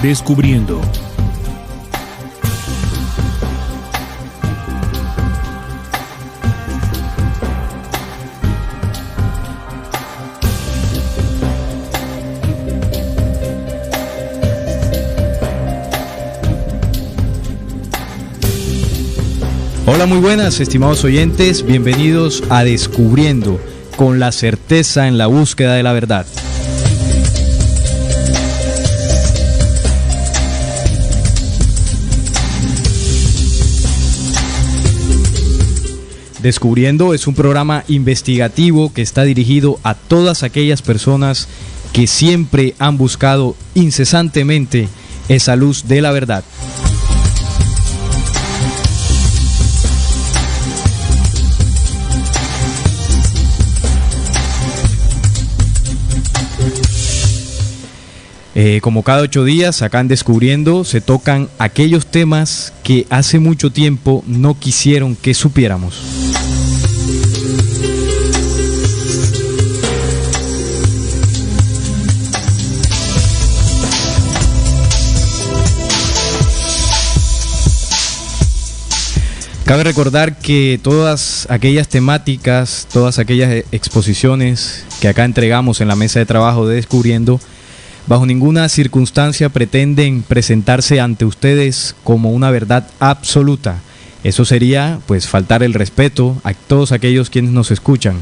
Descubriendo. Hola, muy buenas, estimados oyentes, bienvenidos a Descubriendo, con la certeza en la búsqueda de la verdad. Descubriendo es un programa investigativo que está dirigido a todas aquellas personas que siempre han buscado incesantemente esa luz de la verdad. Como cada 8 días, acá en Descubriendo se tocan aquellos temas que hace mucho tiempo no quisieron que supiéramos. Cabe recordar que todas aquellas temáticas, todas aquellas exposiciones que acá entregamos en la mesa de trabajo de Descubriendo, bajo ninguna circunstancia pretenden presentarse ante ustedes como una verdad absoluta. Eso sería, pues, faltar el respeto a todos aquellos quienes nos escuchan.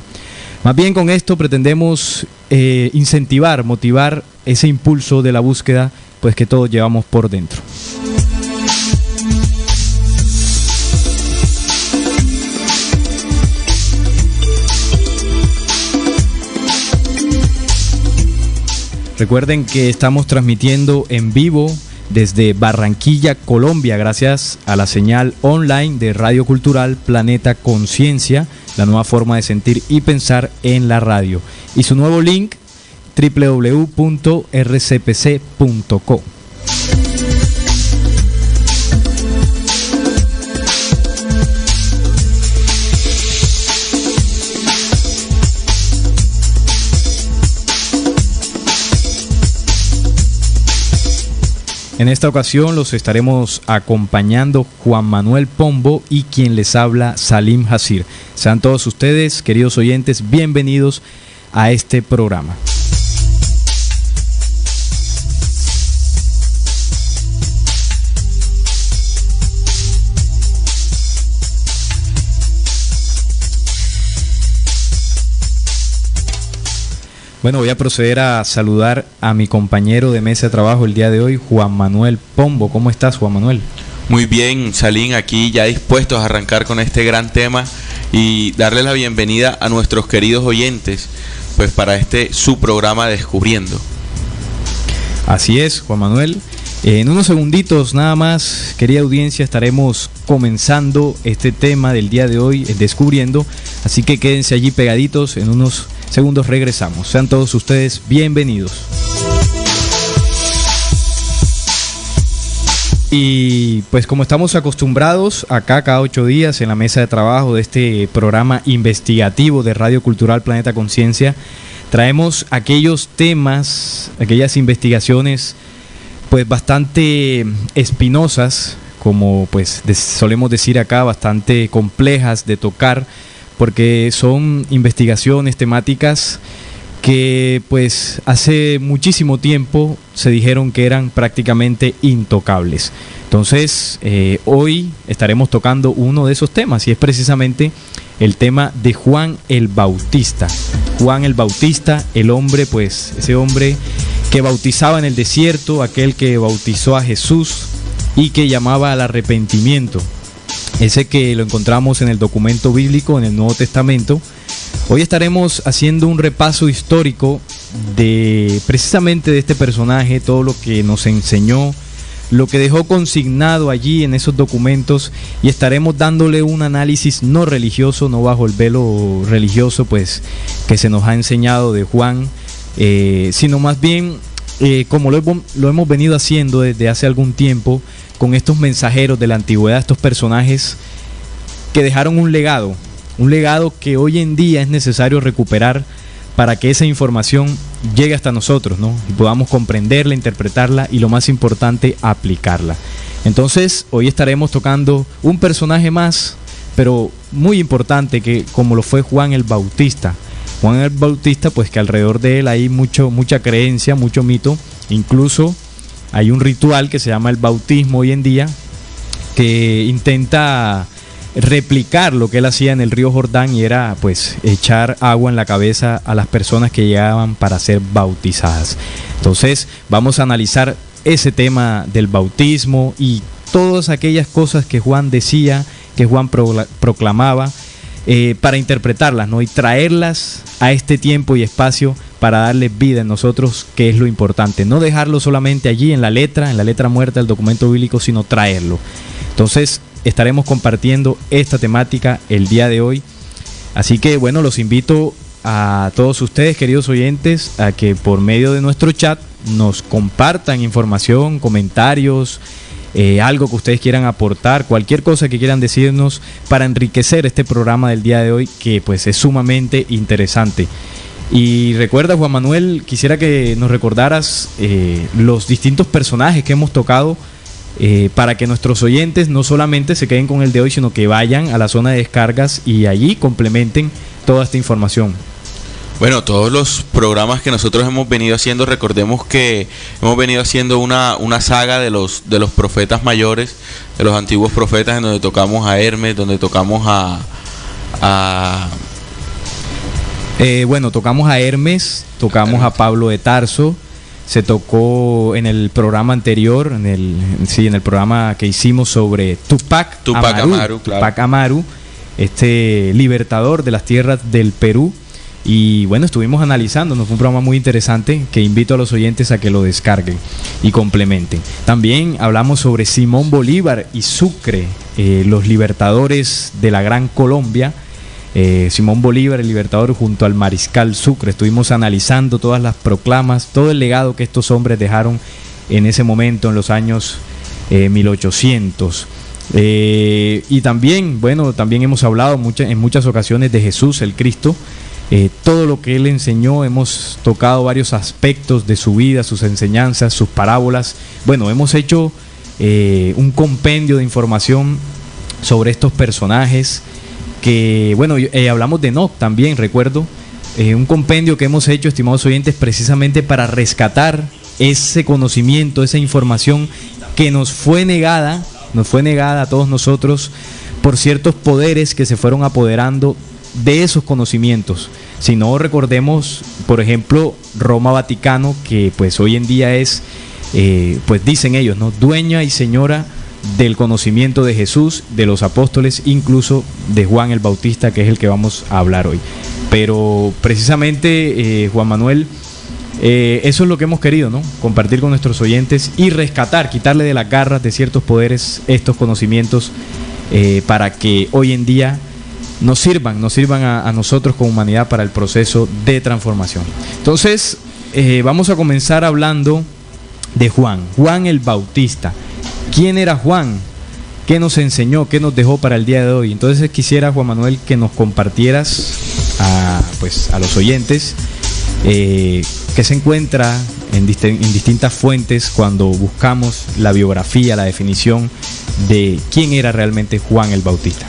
Más bien, con esto pretendemos incentivar, motivar ese impulso de la búsqueda, pues, que todos llevamos por dentro. Recuerden que estamos transmitiendo en vivo desde Barranquilla, Colombia, gracias a la señal online de Radio Cultural Planeta Conciencia, la nueva forma de sentir y pensar en la radio. Y su nuevo link, www.rcpc.co. En esta ocasión los estaremos acompañando Juan Manuel Pombo y quien les habla, Salim Hasir. Sean todos ustedes, queridos oyentes, bienvenidos a este programa. Bueno, voy a proceder a saludar a mi compañero de mesa de trabajo el día de hoy, Juan Manuel Pombo. ¿Cómo estás, Juan Manuel? Muy bien, Salim, aquí ya dispuestos a arrancar con este gran tema y darles la bienvenida a nuestros queridos oyentes, pues para su programa Descubriendo. Así es, Juan Manuel. En unos segunditos nada más, querida audiencia, estaremos comenzando este tema del día de hoy, Descubriendo. Así que quédense allí pegaditos, en unos segundos regresamos. Sean todos ustedes bienvenidos. Y pues como estamos acostumbrados acá cada 8 días en la mesa de trabajo de este programa investigativo de Radio Cultural Planeta Conciencia, traemos aquellos temas, aquellas investigaciones pues bastante espinosas, como pues solemos decir acá, bastante complejas de tocar, porque son investigaciones temáticas que pues hace muchísimo tiempo se dijeron que eran prácticamente intocables. Entonces hoy estaremos tocando uno de esos temas y es precisamente el tema de Juan el Bautista. Juan el Bautista, el hombre, pues ese hombre que bautizaba en el desierto, aquel que bautizó a Jesús y que llamaba al arrepentimiento. Ese que lo encontramos en el documento bíblico, en el Nuevo Testamento. Hoy estaremos haciendo un repaso histórico precisamente de este personaje, todo lo que nos enseñó, lo que dejó consignado allí en esos documentos, y estaremos dándole un análisis no religioso, no bajo el velo religioso pues que se nos ha enseñado de Juan, sino más bien como lo hemos venido haciendo desde hace algún tiempo con estos mensajeros de la antigüedad, estos personajes que dejaron un legado que hoy en día es necesario recuperar para que esa información llegue hasta nosotros, ¿no? Y podamos comprenderla, interpretarla y, lo más importante, aplicarla. Entonces, hoy estaremos tocando un personaje más, pero muy importante, que como lo fue Juan el Bautista. Juan el Bautista, pues que alrededor de él hay mucha creencia, mucho mito. Incluso hay un ritual que se llama el bautismo hoy en día, que intenta replicar lo que él hacía en el río Jordán, y era pues echar agua en la cabeza a las personas que llegaban para ser bautizadas. Entonces vamos a analizar ese tema del bautismo y todas aquellas cosas que Juan decía, que Juan proclamaba, para interpretarlas, ¿no? Y traerlas a este tiempo y espacio para darles vida en nosotros, que es lo importante. No dejarlo solamente allí en la letra muerta del documento bíblico, sino traerlo. Entonces estaremos compartiendo esta temática el día de hoy. Así que bueno, los invito a todos ustedes, queridos oyentes, a que por medio de nuestro chat nos compartan información, comentarios, algo que ustedes quieran aportar, cualquier cosa que quieran decirnos para enriquecer este programa del día de hoy, que pues es sumamente interesante. Y recuerda, Juan Manuel, quisiera que nos recordaras los distintos personajes que hemos tocado, para que nuestros oyentes no solamente se queden con el de hoy, sino que vayan a la zona de descargas y allí complementen toda esta información. Bueno, todos los programas que nosotros hemos venido haciendo, recordemos que hemos venido haciendo una saga de los profetas mayores, de los antiguos profetas, en donde tocamos a Hermes, donde tocamos tocamos a Hermes, tocamos a Pablo de Tarso. Se tocó en el programa anterior, en el programa que hicimos sobre Tupac Amaru, claro. Tupac Amaru, este libertador de las tierras del Perú. Y bueno, estuvimos analizando, fue un programa muy interesante que invito a los oyentes a que lo descarguen y complementen. También hablamos sobre Simón Bolívar y Sucre, los libertadores de la Gran Colombia. Simón Bolívar, el libertador, junto al mariscal Sucre. Estuvimos analizando todas las proclamas, todo el legado que estos hombres dejaron en ese momento, en los años 1800. Y también, también hemos hablado en muchas ocasiones de Jesús, el Cristo. Todo lo que él enseñó, hemos tocado varios aspectos de su vida, sus enseñanzas, sus parábolas. Bueno, hemos hecho un compendio de información sobre estos personajes. Que bueno, hablamos de Enoc también, recuerdo, un compendio que hemos hecho, estimados oyentes, precisamente para rescatar ese conocimiento, esa información que nos fue negada a todos nosotros por ciertos poderes que se fueron apoderando de esos conocimientos. Si no, recordemos, por ejemplo, Roma Vaticano, que pues hoy en día es, pues dicen ellos, ¿no?, dueña y señora del conocimiento de Jesús, de los apóstoles, incluso de Juan el Bautista, que es el que vamos a hablar hoy. Pero precisamente, Juan Manuel, eso es lo que hemos querido, ¿no?, compartir con nuestros oyentes y rescatar, quitarle de las garras de ciertos poderes estos conocimientos, para que hoy en día nos sirvan a nosotros como humanidad para el proceso de transformación. Entonces, vamos a comenzar hablando de Juan el Bautista. ¿Quién era Juan? ¿Qué nos enseñó? ¿Qué nos dejó para el día de hoy? Entonces quisiera, Juan Manuel, que nos compartieras a los oyentes que se encuentra en distintas fuentes cuando buscamos la biografía, la definición de quién era realmente Juan el Bautista.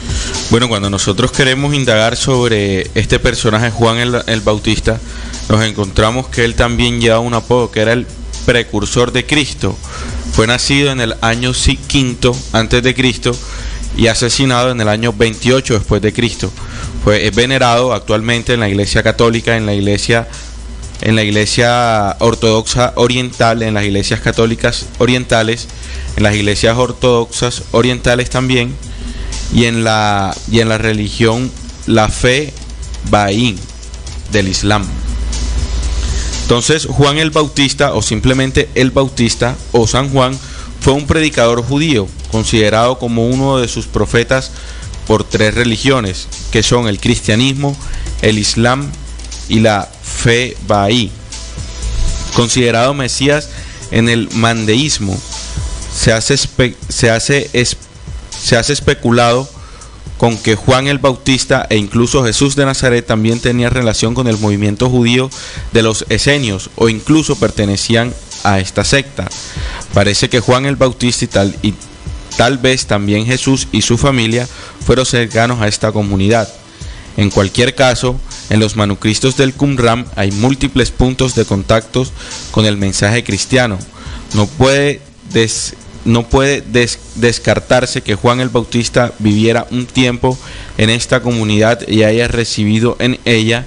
Bueno, cuando nosotros queremos indagar sobre este personaje Juan el Bautista, nos encontramos que él también llevaba un apodo, que era el precursor de Cristo. Fue nacido en el año V antes de Cristo y asesinado en el año 28 después de Cristo. Es venerado actualmente en la Iglesia Católica, en la Iglesia Ortodoxa Oriental, en las Iglesias Católicas Orientales, en las Iglesias Ortodoxas Orientales también, y en la religión, la fe Bahá'í del Islam. Entonces, Juan el Bautista, o simplemente el Bautista, o San Juan, fue un predicador judío, considerado como uno de sus profetas por 3 religiones, que son el cristianismo, el islam y la fe bahaí. Considerado Mesías en el mandeísmo, se hace especulado con que Juan el Bautista e incluso Jesús de Nazaret también tenían relación con el movimiento judío de los esenios, o incluso pertenecían a esta secta. Parece que Juan el Bautista y tal vez también Jesús y su familia fueron cercanos a esta comunidad. En cualquier caso, en los manuscritos del Qumran hay múltiples puntos de contacto con el mensaje cristiano. No puede descartarse que Juan el Bautista viviera un tiempo en esta comunidad y haya recibido en ella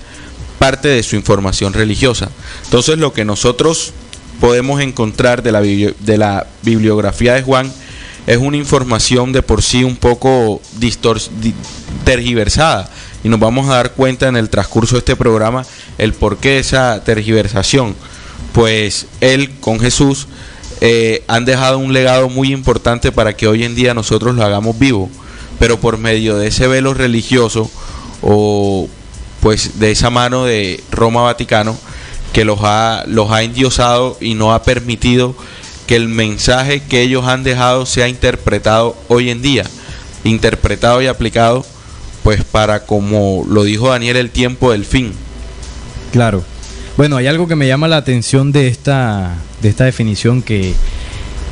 parte de su información religiosa. Entonces, lo que nosotros podemos encontrar de la bibliografía de Juan es una información de por sí un poco tergiversada, y nos vamos a dar cuenta en el transcurso de este programa el porqué de esa tergiversación. Pues él con Jesús han dejado un legado muy importante para que hoy en día nosotros lo hagamos vivo, pero por medio de ese velo religioso, o pues de esa mano de Roma Vaticano, que los ha endiosado y no ha permitido que el mensaje que ellos han dejado sea interpretado hoy en día, interpretado y aplicado, pues para, como lo dijo Daniel, el tiempo del fin. Claro. Bueno, hay algo que me llama la atención de esta definición que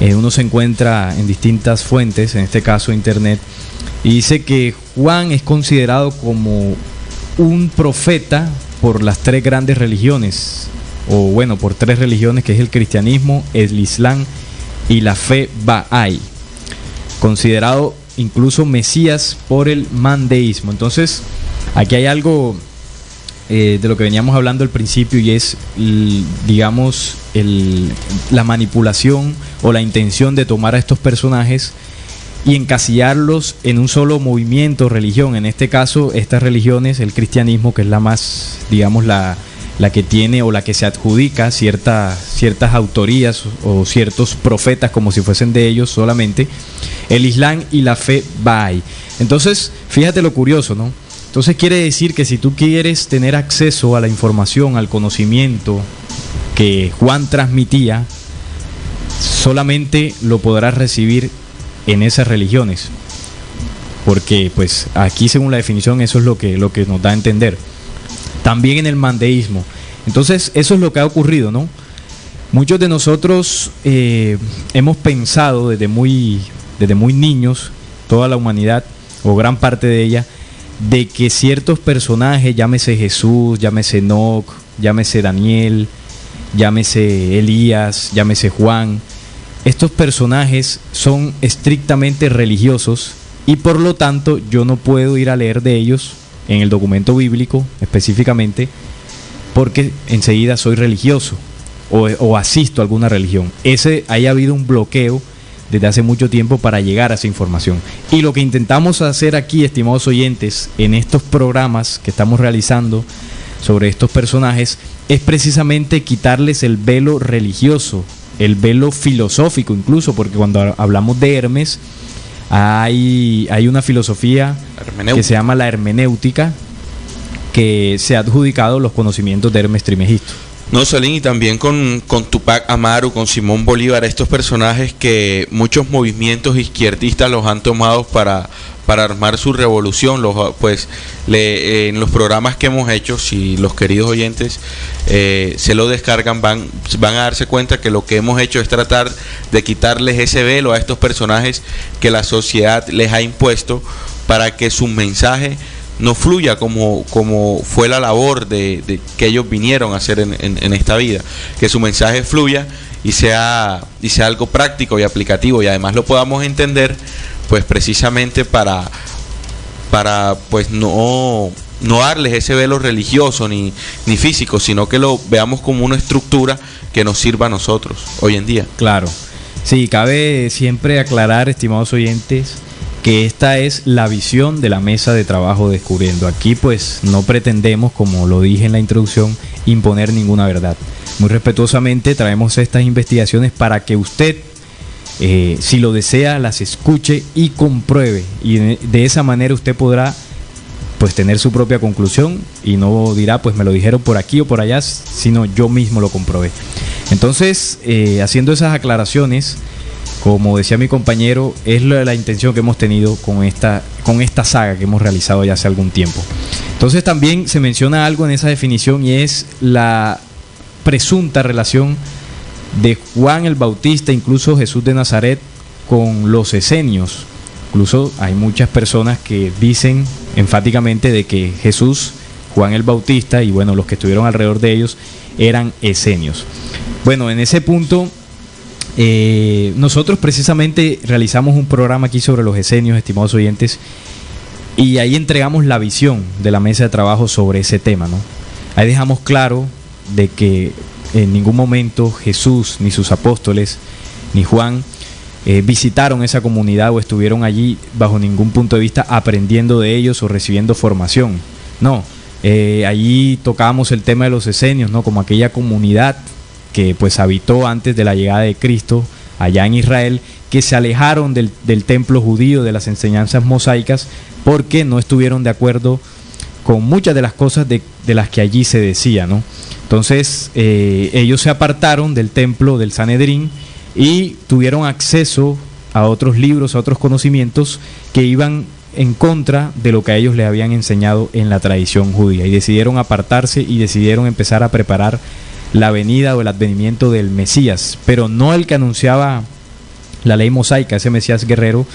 uno se encuentra en distintas fuentes, en este caso internet, y dice que Juan es considerado como un profeta por las 3 grandes religiones, o bueno, por 3 religiones, que es el cristianismo, el islam y la fe bahaí, considerado incluso Mesías por el mandeísmo. Entonces, aquí hay algo de lo que veníamos hablando al principio, y es, digamos, la manipulación o la intención de tomar a estos personajes y encasillarlos en un solo movimiento, religión. En este caso, estas religiones, el cristianismo, que es la más, digamos, la que tiene o la que se adjudica ciertas autorías o ciertos profetas como si fuesen de ellos solamente, el islam y la fe bahaí. Entonces, fíjate lo curioso, ¿no? Entonces quiere decir que si tú quieres tener acceso a la información, al conocimiento que Juan transmitía, solamente lo podrás recibir en esas religiones, porque pues aquí, según la definición, eso es lo que nos da a entender. También en el mandeísmo. Entonces, eso es lo que ha ocurrido, ¿no? Muchos de nosotros hemos pensado desde muy niños, toda la humanidad, o gran parte de ella, de que ciertos personajes, llámese Jesús, llámese Enoc, llámese Daniel, llámese Elías, llámese Juan, estos personajes son estrictamente religiosos, y por lo tanto yo no puedo ir a leer de ellos en el documento bíblico específicamente, porque enseguida soy religioso o asisto a alguna religión. Ahí ha habido un bloqueo desde hace mucho tiempo para llegar a esa información. Y lo que intentamos hacer aquí, estimados oyentes, en estos programas que estamos realizando sobre estos personajes, es precisamente quitarles el velo religioso, el velo filosófico incluso, porque cuando hablamos de Hermes, hay una filosofía que se llama la hermenéutica, que se ha adjudicado los conocimientos de Hermes Trismegisto. No, Salim, y también con Tupac Amaru, con Simón Bolívar, estos personajes que muchos movimientos izquierdistas los han tomado para armar su revolución. En los programas que hemos hecho, si los queridos oyentes se lo descargan, van a darse cuenta que lo que hemos hecho es tratar de quitarles ese velo a estos personajes que la sociedad les ha impuesto, para que su mensaje no fluya como fue la labor de que ellos vinieron a hacer en esta vida, que su mensaje fluya y sea algo práctico y aplicativo, y además lo podamos entender, pues precisamente para pues no darles ese velo religioso ni físico, sino que lo veamos como una estructura que nos sirva a nosotros hoy en día. Claro, sí, cabe siempre aclarar, estimados oyentes, que esta es la visión de la mesa de trabajo Descubriendo. Aquí pues no pretendemos, como lo dije en la introducción, imponer ninguna verdad. Muy respetuosamente traemos estas investigaciones para que usted, si lo desea, las escuche y compruebe, y de esa manera usted podrá pues tener su propia conclusión y no dirá pues me lo dijeron por aquí o por allá, sino yo mismo lo comprobé. Entonces, haciendo esas aclaraciones, como decía mi compañero, es la intención que hemos tenido con esta saga que hemos realizado ya hace algún tiempo. Entonces también se menciona algo en esa definición, y es la presunta relación de Juan el Bautista, incluso Jesús de Nazaret, con los esenios. Incluso hay muchas personas que dicen enfáticamente de que Jesús, Juan el Bautista y bueno, los que estuvieron alrededor de ellos eran esenios. Bueno, en ese punto nosotros precisamente realizamos un programa aquí sobre los esenios, estimados oyentes, y ahí entregamos la visión de la mesa de trabajo sobre ese tema, ¿no? Ahí dejamos claro de que en ningún momento Jesús, ni sus apóstoles, ni Juan visitaron esa comunidad o estuvieron allí bajo ningún punto de vista aprendiendo de ellos o recibiendo formación. No, allí tocábamos el tema de los esenios, ¿no? Como aquella comunidad que pues habitó antes de la llegada de Cristo allá en Israel, que se alejaron del templo judío, de las enseñanzas mosaicas, porque no estuvieron de acuerdo con muchas de las cosas de las que allí se decía, ¿no? Entonces ellos se apartaron del templo del Sanedrín y tuvieron acceso a otros libros, a otros conocimientos que iban en contra de lo que a ellos les habían enseñado en la tradición judía, y decidieron apartarse y decidieron empezar a preparar la venida o el advenimiento del Mesías, pero no el que anunciaba la ley mosaica, ese Mesías guerrero,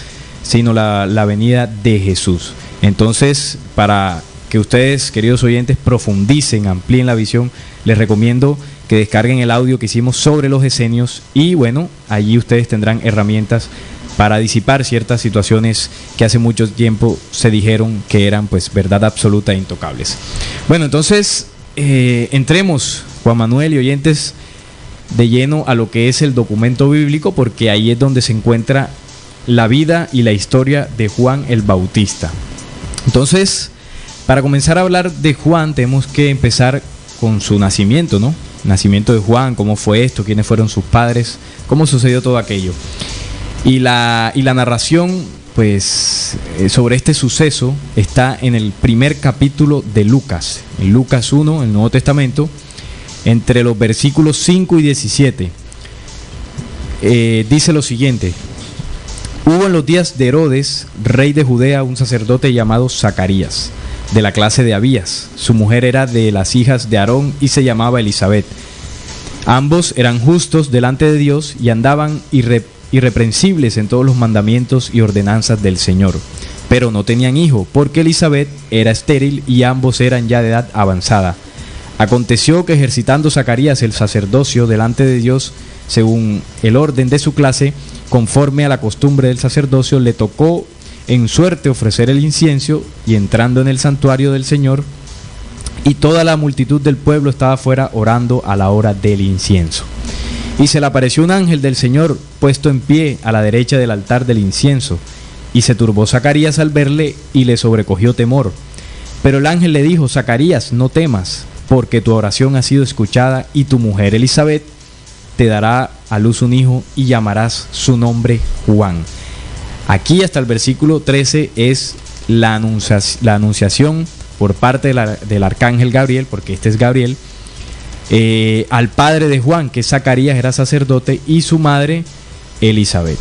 sino la venida de Jesús. Entonces, para que ustedes, queridos oyentes, profundicen, amplíen la visión, les recomiendo que descarguen el audio que hicimos sobre los esenios, y bueno, allí ustedes tendrán herramientas para disipar ciertas situaciones que hace mucho tiempo se dijeron que eran pues verdad absoluta e intocables. Bueno, entonces entremos, Juan Manuel y oyentes, de lleno a lo que es el documento bíblico, porque ahí es donde se encuentra la vida y la historia de Juan el Bautista. Entonces, para comenzar a hablar de Juan, tenemos que empezar con su nacimiento, ¿no? Nacimiento de Juan, cómo fue esto, quiénes fueron sus padres, cómo sucedió todo aquello. Y la narración, pues, sobre este suceso está en el primer capítulo de Lucas, en Lucas 1, el Nuevo Testamento, entre los versículos 5 y 17. Dice lo siguiente: hubo en los días de Herodes, rey de Judea, un sacerdote llamado Zacarías, de la clase de Abías. Su mujer era de las hijas de Aarón y se llamaba Elisabet. Ambos eran justos delante de Dios y andaban irreprensibles en todos los mandamientos y ordenanzas del Señor. Pero no tenían hijo, porque Elisabet era estéril y ambos eran ya de edad avanzada. Aconteció que, ejercitando Zacarías el sacerdocio delante de Dios, según el orden de su clase, conforme a la costumbre del sacerdocio, le tocó en suerte ofrecer el incienso, y entrando en el santuario del Señor, y toda la multitud del pueblo estaba fuera orando a la hora del incienso. Y se le apareció un ángel del Señor puesto en pie a la derecha del altar del incienso, y se turbó Zacarías al verle y le sobrecogió temor. Pero el ángel le dijo: Zacarías, no temas, porque tu oración ha sido escuchada, y tu mujer Elisabet te dará a luz un hijo y llamarás su nombre Juan. Aquí hasta el versículo 13 es la anunciación por parte del arcángel Gabriel, porque este es Gabriel, al padre de Juan, que Zacarías era sacerdote, y su madre Elisabet.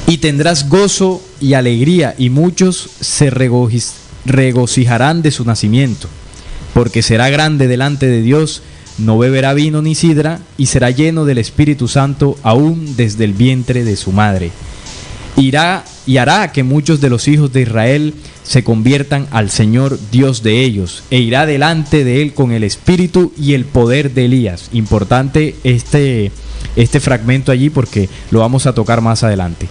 Y tendrás gozo y alegría, y muchos se regocijarán de su nacimiento, porque será grande delante de Dios, no beberá vino ni sidra, y será lleno del Espíritu Santo aún desde el vientre de su madre. Irá y hará que muchos de los hijos de Israel se conviertan al Señor Dios de ellos, e irá delante de él con el espíritu y el poder de Elías. Importante este fragmento allí, porque lo vamos a tocar más adelante.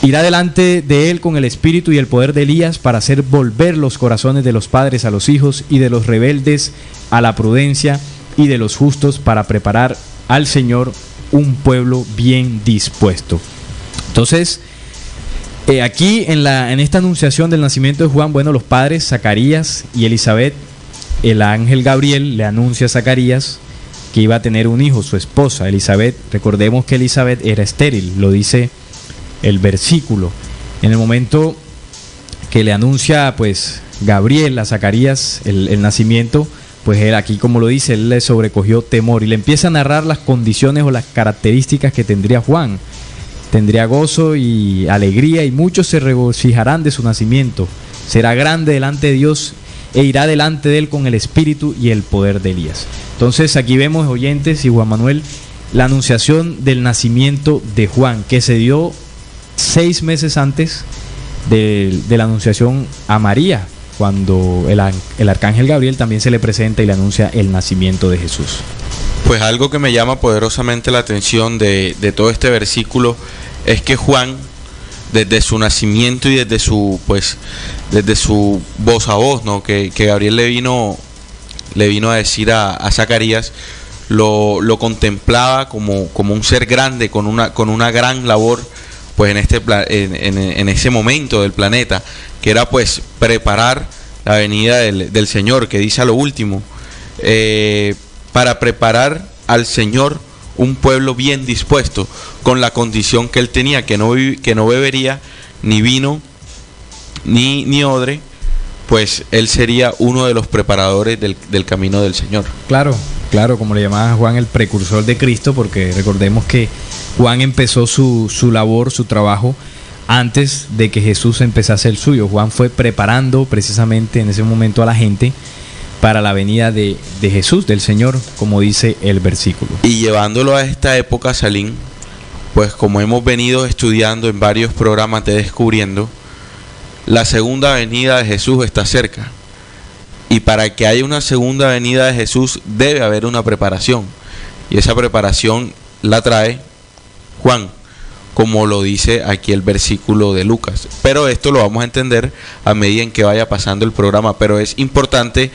Irá delante de él con el espíritu y el poder de Elías, para hacer volver los corazones de los padres a los hijos, y de los rebeldes a la prudencia, y de los justos para preparar al Señor un pueblo bien dispuesto. Entonces, Aquí en esta anunciación del nacimiento de Juan, bueno, los padres Zacarías y Elizabeth, el ángel Gabriel le anuncia a Zacarías que iba a tener un hijo, su esposa Elizabeth. Recordemos que Elizabeth era estéril, lo dice el versículo. En el momento que le anuncia pues Gabriel a Zacarías el nacimiento, pues él aquí, como lo dice, él le sobrecogió temor y le empieza a narrar las condiciones o las características que tendría Juan. Tendría gozo y alegría, y muchos se regocijarán de su nacimiento. Será grande delante de Dios e irá delante de él con el espíritu y el poder de Elías. Entonces aquí vemos, oyentes y Juan Manuel, la anunciación del nacimiento de Juan, que se dio 6 meses antes de la anunciación a María, cuando el arcángel Gabriel también se le presenta y le anuncia el nacimiento de Jesús. Pues algo que me llama poderosamente la atención de todo este versículo es que Juan, desde su nacimiento y desde su voz a voz, ¿no? que Gabriel le vino a decir a Zacarías, lo contemplaba como un ser grande, con una gran labor pues en ese momento del planeta, que era pues preparar la venida del Señor, que dice a lo último, para preparar al Señor un pueblo bien dispuesto, con la condición que él tenía, que no bebería ni vino ni odre, pues él sería uno de los preparadores del camino del Señor. Claro, como le llamaba Juan, el precursor de Cristo, porque recordemos que Juan empezó su labor, su trabajo, antes de que Jesús empezase el suyo. Juan fue preparando precisamente en ese momento a la gente para la venida de Jesús, del Señor, como dice el versículo. Y llevándolo a esta época, Salim, pues como hemos venido estudiando en varios programas de Descubriendo, la segunda venida de Jesús está cerca. Y para que haya una segunda venida de Jesús debe haber una preparación. Y esa preparación la trae Juan, como lo dice aquí el versículo de Lucas. Pero esto lo vamos a entender a medida en que vaya pasando el programa. Pero es importante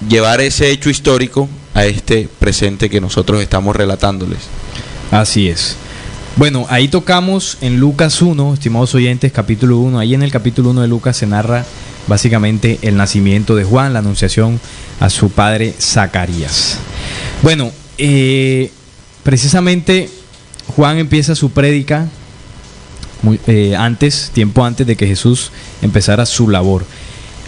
llevar ese hecho histórico a este presente que nosotros estamos relatándoles. Así es. Bueno, ahí tocamos en Lucas 1, estimados oyentes, capítulo 1. Ahí en el capítulo 1 de Lucas se narra básicamente el nacimiento de Juan, la anunciación a su padre Zacarías. Bueno, precisamente Juan empieza su prédica tiempo antes de que Jesús empezara su labor.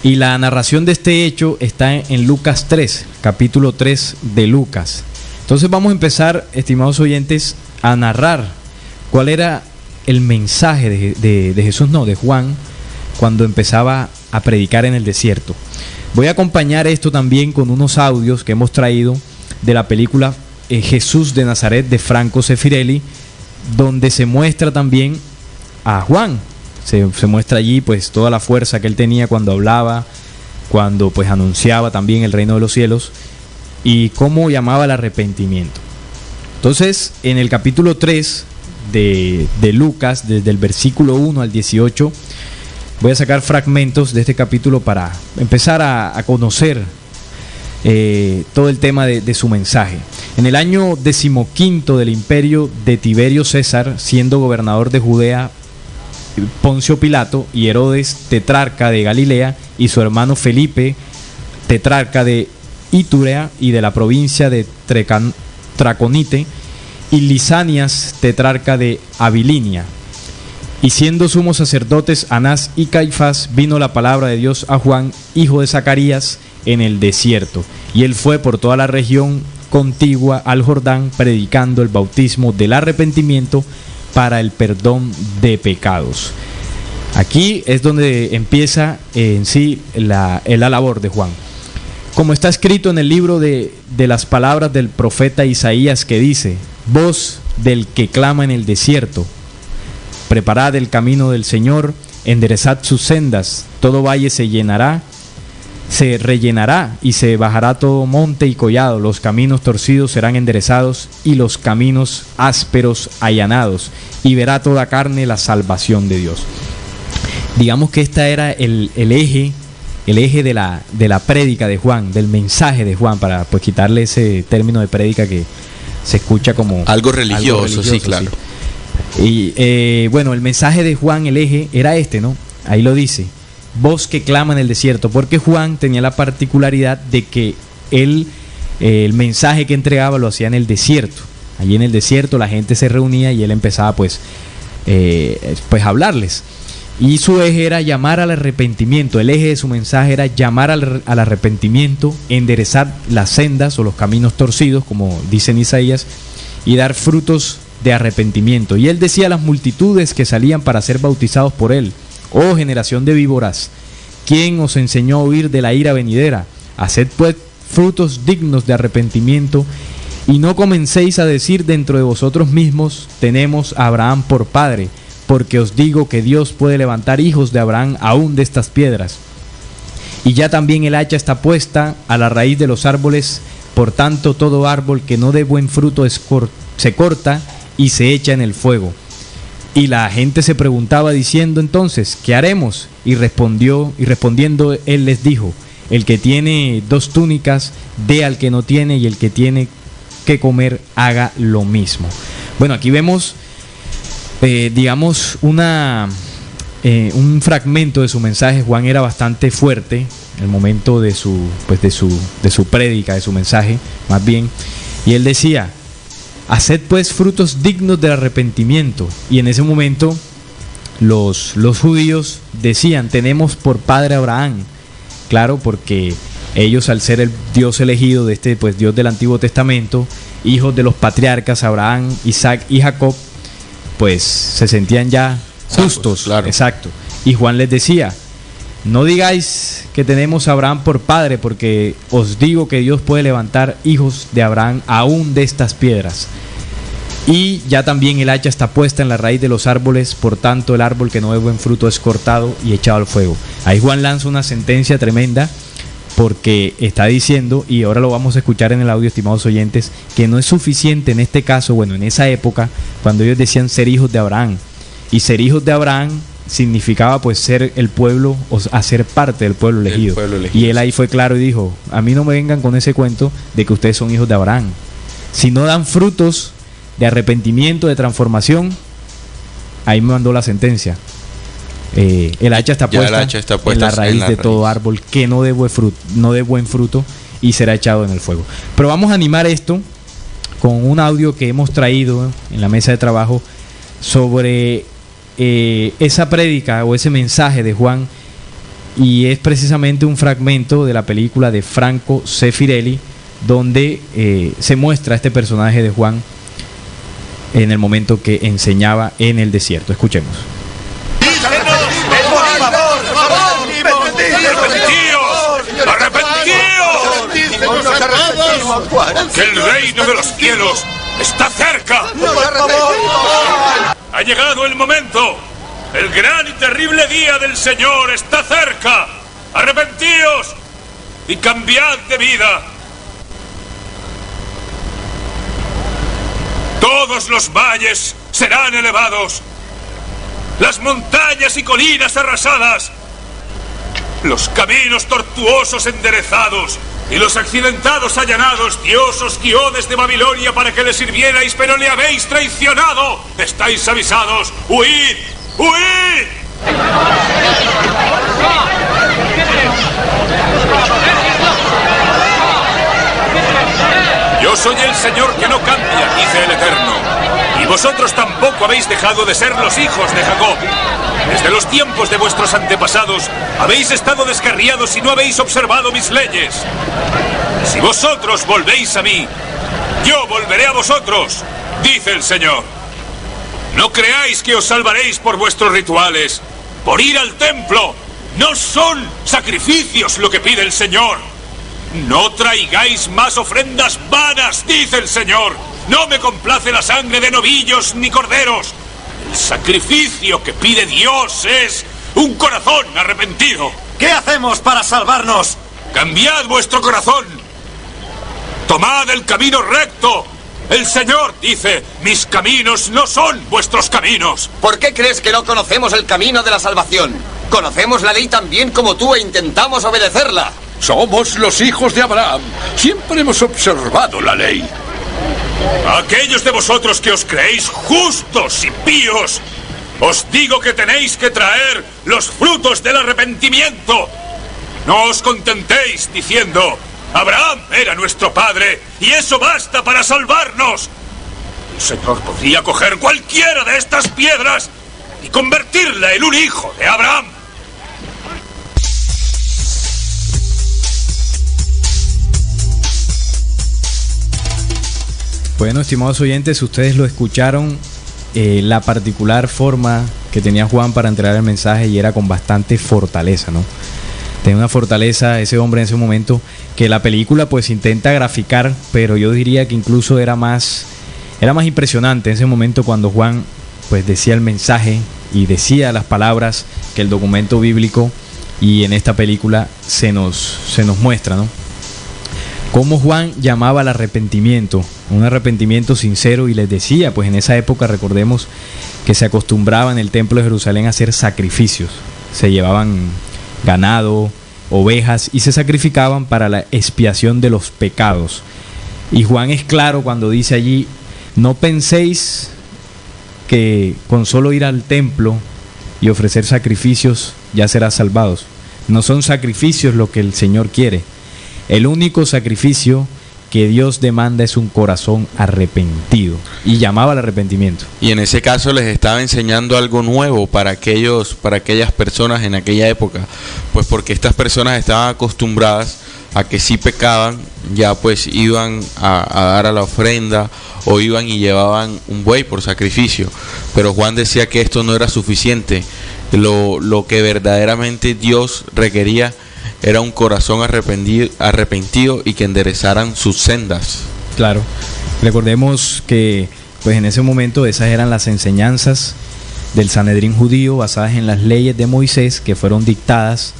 Y la narración de este hecho está en Lucas 3, capítulo 3 de Lucas. Entonces vamos a empezar, estimados oyentes, a narrar cuál era el mensaje de Jesús, de Juan, cuando empezaba a predicar en el desierto. Voy a acompañar esto también con unos audios que hemos traído de la película Jesús de Nazaret de Franco Sefirelli, donde se muestra también a Juan. Se muestra allí pues toda la fuerza que él tenía cuando hablaba, cuando pues anunciaba también el reino de los cielos y cómo llamaba al arrepentimiento. Entonces, en el capítulo 3 de Lucas, desde el versículo 1 al 18, voy a sacar fragmentos de este capítulo para empezar a conocer todo el tema de su mensaje. En el año 15 del imperio de Tiberio César, siendo gobernador de Judea Poncio Pilato y Herodes, tetrarca de Galilea, y su hermano Felipe, tetrarca de Iturea y de la provincia de Traconite, y Lisanias, tetrarca de Abilinia. Y siendo sumos sacerdotes Anás y Caifás, vino la palabra de Dios a Juan, hijo de Zacarías, en el desierto. Y él fue por toda la región contigua al Jordán, predicando el bautismo del arrepentimiento para el perdón de pecados. Aquí es donde empieza en sí la labor de Juan. Como está escrito en el libro de las palabras del profeta Isaías, que dice: voz del que clama en el desierto, preparad el camino del Señor, enderezad sus sendas, todo valle se rellenará y se bajará todo monte y collado, los caminos torcidos serán enderezados y los caminos ásperos allanados, y verá toda carne la salvación de Dios. Digamos que esta era el eje de la prédica de Juan, del mensaje de Juan, para pues quitarle ese término de prédica que se escucha como algo religioso, sí, claro. Y bueno, el mensaje de Juan, el eje, era este, ¿no? Ahí lo dice: voz que clama en el desierto, porque Juan tenía la particularidad de que él, el mensaje que entregaba lo hacía en el desierto. Allí en el desierto la gente se reunía y él empezaba pues a hablarles. Y su eje era llamar al arrepentimiento. El eje de su mensaje era llamar al arrepentimiento, enderezar las sendas o los caminos torcidos, como dice en Isaías, y dar frutos de arrepentimiento. Y él decía a las multitudes que salían para ser bautizados por él: oh generación de víboras, ¿quién os enseñó a huir de la ira venidera? Haced pues frutos dignos de arrepentimiento, y no comencéis a decir dentro de vosotros mismos: tenemos a Abraham por padre, porque os digo que Dios puede levantar hijos de Abraham aún de estas piedras. Y ya también el hacha está puesta a la raíz de los árboles, por tanto todo árbol que no dé buen fruto se corta y se echa en el fuego. Y la gente se preguntaba diciendo entonces: ¿qué haremos? Y respondiendo él les dijo: el que tiene 2 túnicas dé al que no tiene, y el que tiene que comer haga lo mismo. Bueno, aquí vemos un fragmento de su mensaje. Juan era bastante fuerte en el momento de su prédica, de su mensaje más bien, y él decía: haced pues frutos dignos del arrepentimiento. Y en ese momento los judíos decían: tenemos por padre a Abraham. Claro, porque ellos, al ser el Dios elegido de este Dios del Antiguo Testamento, hijos de los patriarcas Abraham, Isaac y Jacob, pues se sentían ya justos. Claro. Exacto. Y Juan les decía: no digáis que tenemos a Abraham por padre, porque os digo que Dios puede levantar hijos de Abraham aún de estas piedras. Y ya también el hacha está puesta en la raíz de los árboles, por tanto el árbol que no dé buen fruto es cortado y echado al fuego. Ahí Juan lanza una sentencia tremenda, porque está diciendo, y ahora lo vamos a escuchar en el audio, estimados oyentes, que no es suficiente en este caso, en esa época, cuando ellos decían ser hijos de Abraham. Y ser hijos de Abraham significaba ser el pueblo, o hacer parte del pueblo elegido. Y él ahí fue claro y dijo: a mí no me vengan con ese cuento de que ustedes son hijos de Abraham. Si no dan frutos de arrepentimiento, de transformación, ahí me mandó la sentencia. El hacha está puesta en la raíz de todo árbol que no dé buen fruto, y será echado en el fuego. Pero vamos a animar esto con un audio que hemos traído en la mesa de trabajo sobre esa prédica o ese mensaje de Juan, y es precisamente un fragmento de la película de Franco Sefirelli, donde se muestra este personaje de Juan en el momento que enseñaba en el desierto. Escuchemos. ¡Arrepentíos! ¡Que el reino de los cielos está cerca! ¡Ha llegado el momento! ¡El gran y terrible día del Señor está cerca! ¡Arrepentíos y cambiad de vida! Todos los valles serán elevados, las montañas y colinas arrasadas, los caminos tortuosos enderezados y los accidentados allanados. Dios os guió desde Babilonia para que le sirvierais, pero le habéis traicionado. Estáis avisados. ¡Huid! ¡Huid! Yo soy el Señor que no cambia, dice el Eterno. Y vosotros tampoco habéis dejado de ser los hijos de Jacob. Desde los tiempos de vuestros antepasados habéis estado descarriados y no habéis observado mis leyes. Si vosotros volvéis a mí, yo volveré a vosotros, dice el Señor. No creáis que os salvaréis por vuestros rituales, por ir al templo. No son sacrificios lo que pide el Señor. No traigáis más ofrendas vanas, dice el Señor. No me complace la sangre de novillos ni corderos. El sacrificio que pide Dios es un corazón arrepentido. ¿Qué hacemos para salvarnos? Cambiad vuestro corazón. Tomad el camino recto. El Señor dice: mis caminos no son vuestros caminos. ¿Por qué crees que no conocemos el camino de la salvación? Conocemos la ley tan bien como tú e intentamos obedecerla. Somos los hijos de Abraham. Siempre hemos observado la ley. Aquellos de vosotros que os creéis justos y píos, os digo que tenéis que traer los frutos del arrepentimiento. No os contentéis diciendo: Abraham era nuestro padre y eso basta para salvarnos. El Señor podría coger cualquiera de estas piedras y convertirla en un hijo de Abraham. Bueno, estimados oyentes, ustedes lo escucharon, la particular forma que tenía Juan para entregar el mensaje, y era con bastante fortaleza, ¿no? Tenía una fortaleza ese hombre en ese momento que la película pues intenta graficar, pero yo diría que incluso era más impresionante en ese momento cuando Juan pues decía el mensaje y decía las palabras que el documento bíblico y en esta película se nos muestra, ¿no? Cómo Juan llamaba al arrepentimiento, un arrepentimiento sincero, y les decía, pues en esa época recordemos que se acostumbraba en el templo de Jerusalén a hacer sacrificios, se llevaban ganado, ovejas, y se sacrificaban para la expiación de los pecados. Y Juan es claro cuando dice allí: no penséis que con solo ir al templo y ofrecer sacrificios ya serás salvados. No son sacrificios lo que el Señor quiere. El único sacrificio que Dios demanda es un corazón arrepentido, y llamaba al arrepentimiento. Y en ese caso les estaba enseñando algo nuevo para aquellas personas en aquella época, pues porque estas personas estaban acostumbradas a que si pecaban ya pues iban a dar a la ofrenda o iban y llevaban un buey por sacrificio, pero Juan decía que esto no era suficiente. Lo que verdaderamente Dios requería era un corazón arrepentido y que enderezaran sus sendas. Claro, recordemos que pues en ese momento esas eran las enseñanzas del Sanedrín judío, basadas en las leyes de Moisés, que fueron dictadas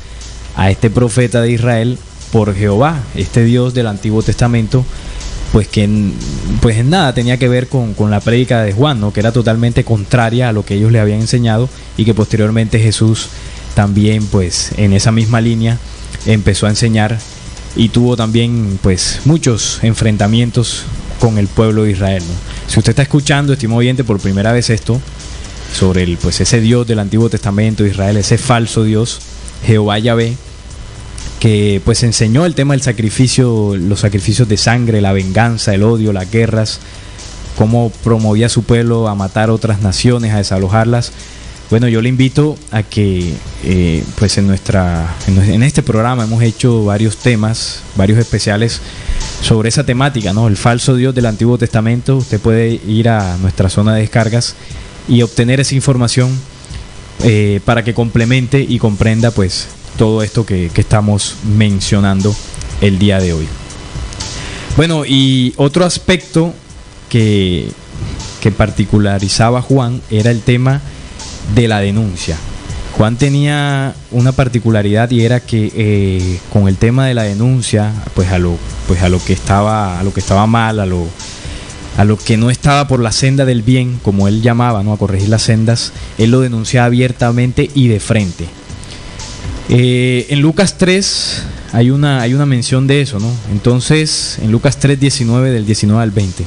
a este profeta de Israel por Jehová, este Dios del Antiguo Testamento, pues que en nada tenía que ver con la prédica de Juan, ¿no? Que era totalmente contraria a lo que ellos le habían enseñado, y que posteriormente Jesús también pues en esa misma línea empezó a enseñar, y tuvo también pues muchos enfrentamientos con el pueblo de Israel, ¿no? Si usted está escuchando, estimado oyente, por primera vez esto sobre ese Dios del Antiguo Testamento de Israel, ese falso Dios, Jehová Yahvé, que pues enseñó el tema del sacrificio, los sacrificios de sangre, la venganza, el odio, las guerras, cómo promovía a su pueblo a matar otras naciones, a desalojarlas. Bueno, yo le invito a que pues en este programa hemos hecho varios temas, varios especiales sobre esa temática, ¿no? El falso Dios del Antiguo Testamento. Usted puede ir a nuestra zona de descargas y obtener esa información para que complemente y comprenda pues todo esto que estamos mencionando el día de hoy. Bueno, y otro aspecto que particularizaba Juan era el tema de la denuncia. Juan tenía una particularidad, y era que con el tema de la denuncia, pues a lo que estaba mal, a lo que no estaba por la senda del bien, como él llamaba, ¿no? A corregir las sendas, él lo denunciaba abiertamente y de frente. En Lucas 3 hay una mención de eso, ¿no? Entonces, en Lucas 3:19, del 19 al 20.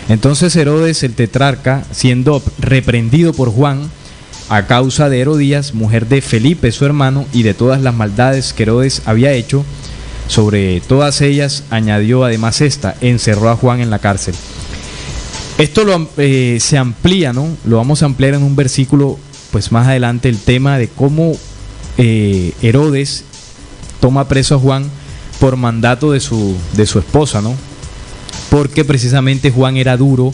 Entonces Herodes el tetrarca, siendo reprendido por Juan a causa de Herodías, mujer de Felipe su hermano, y de todas las maldades que Herodes había hecho, sobre todas ellas añadió además esta: encerró a Juan en la cárcel. Esto se amplía, ¿no? Lo vamos a ampliar en un versículo pues más adelante, el tema de cómo Herodes toma preso a Juan por mandato de su esposa, ¿no? Porque precisamente Juan era duro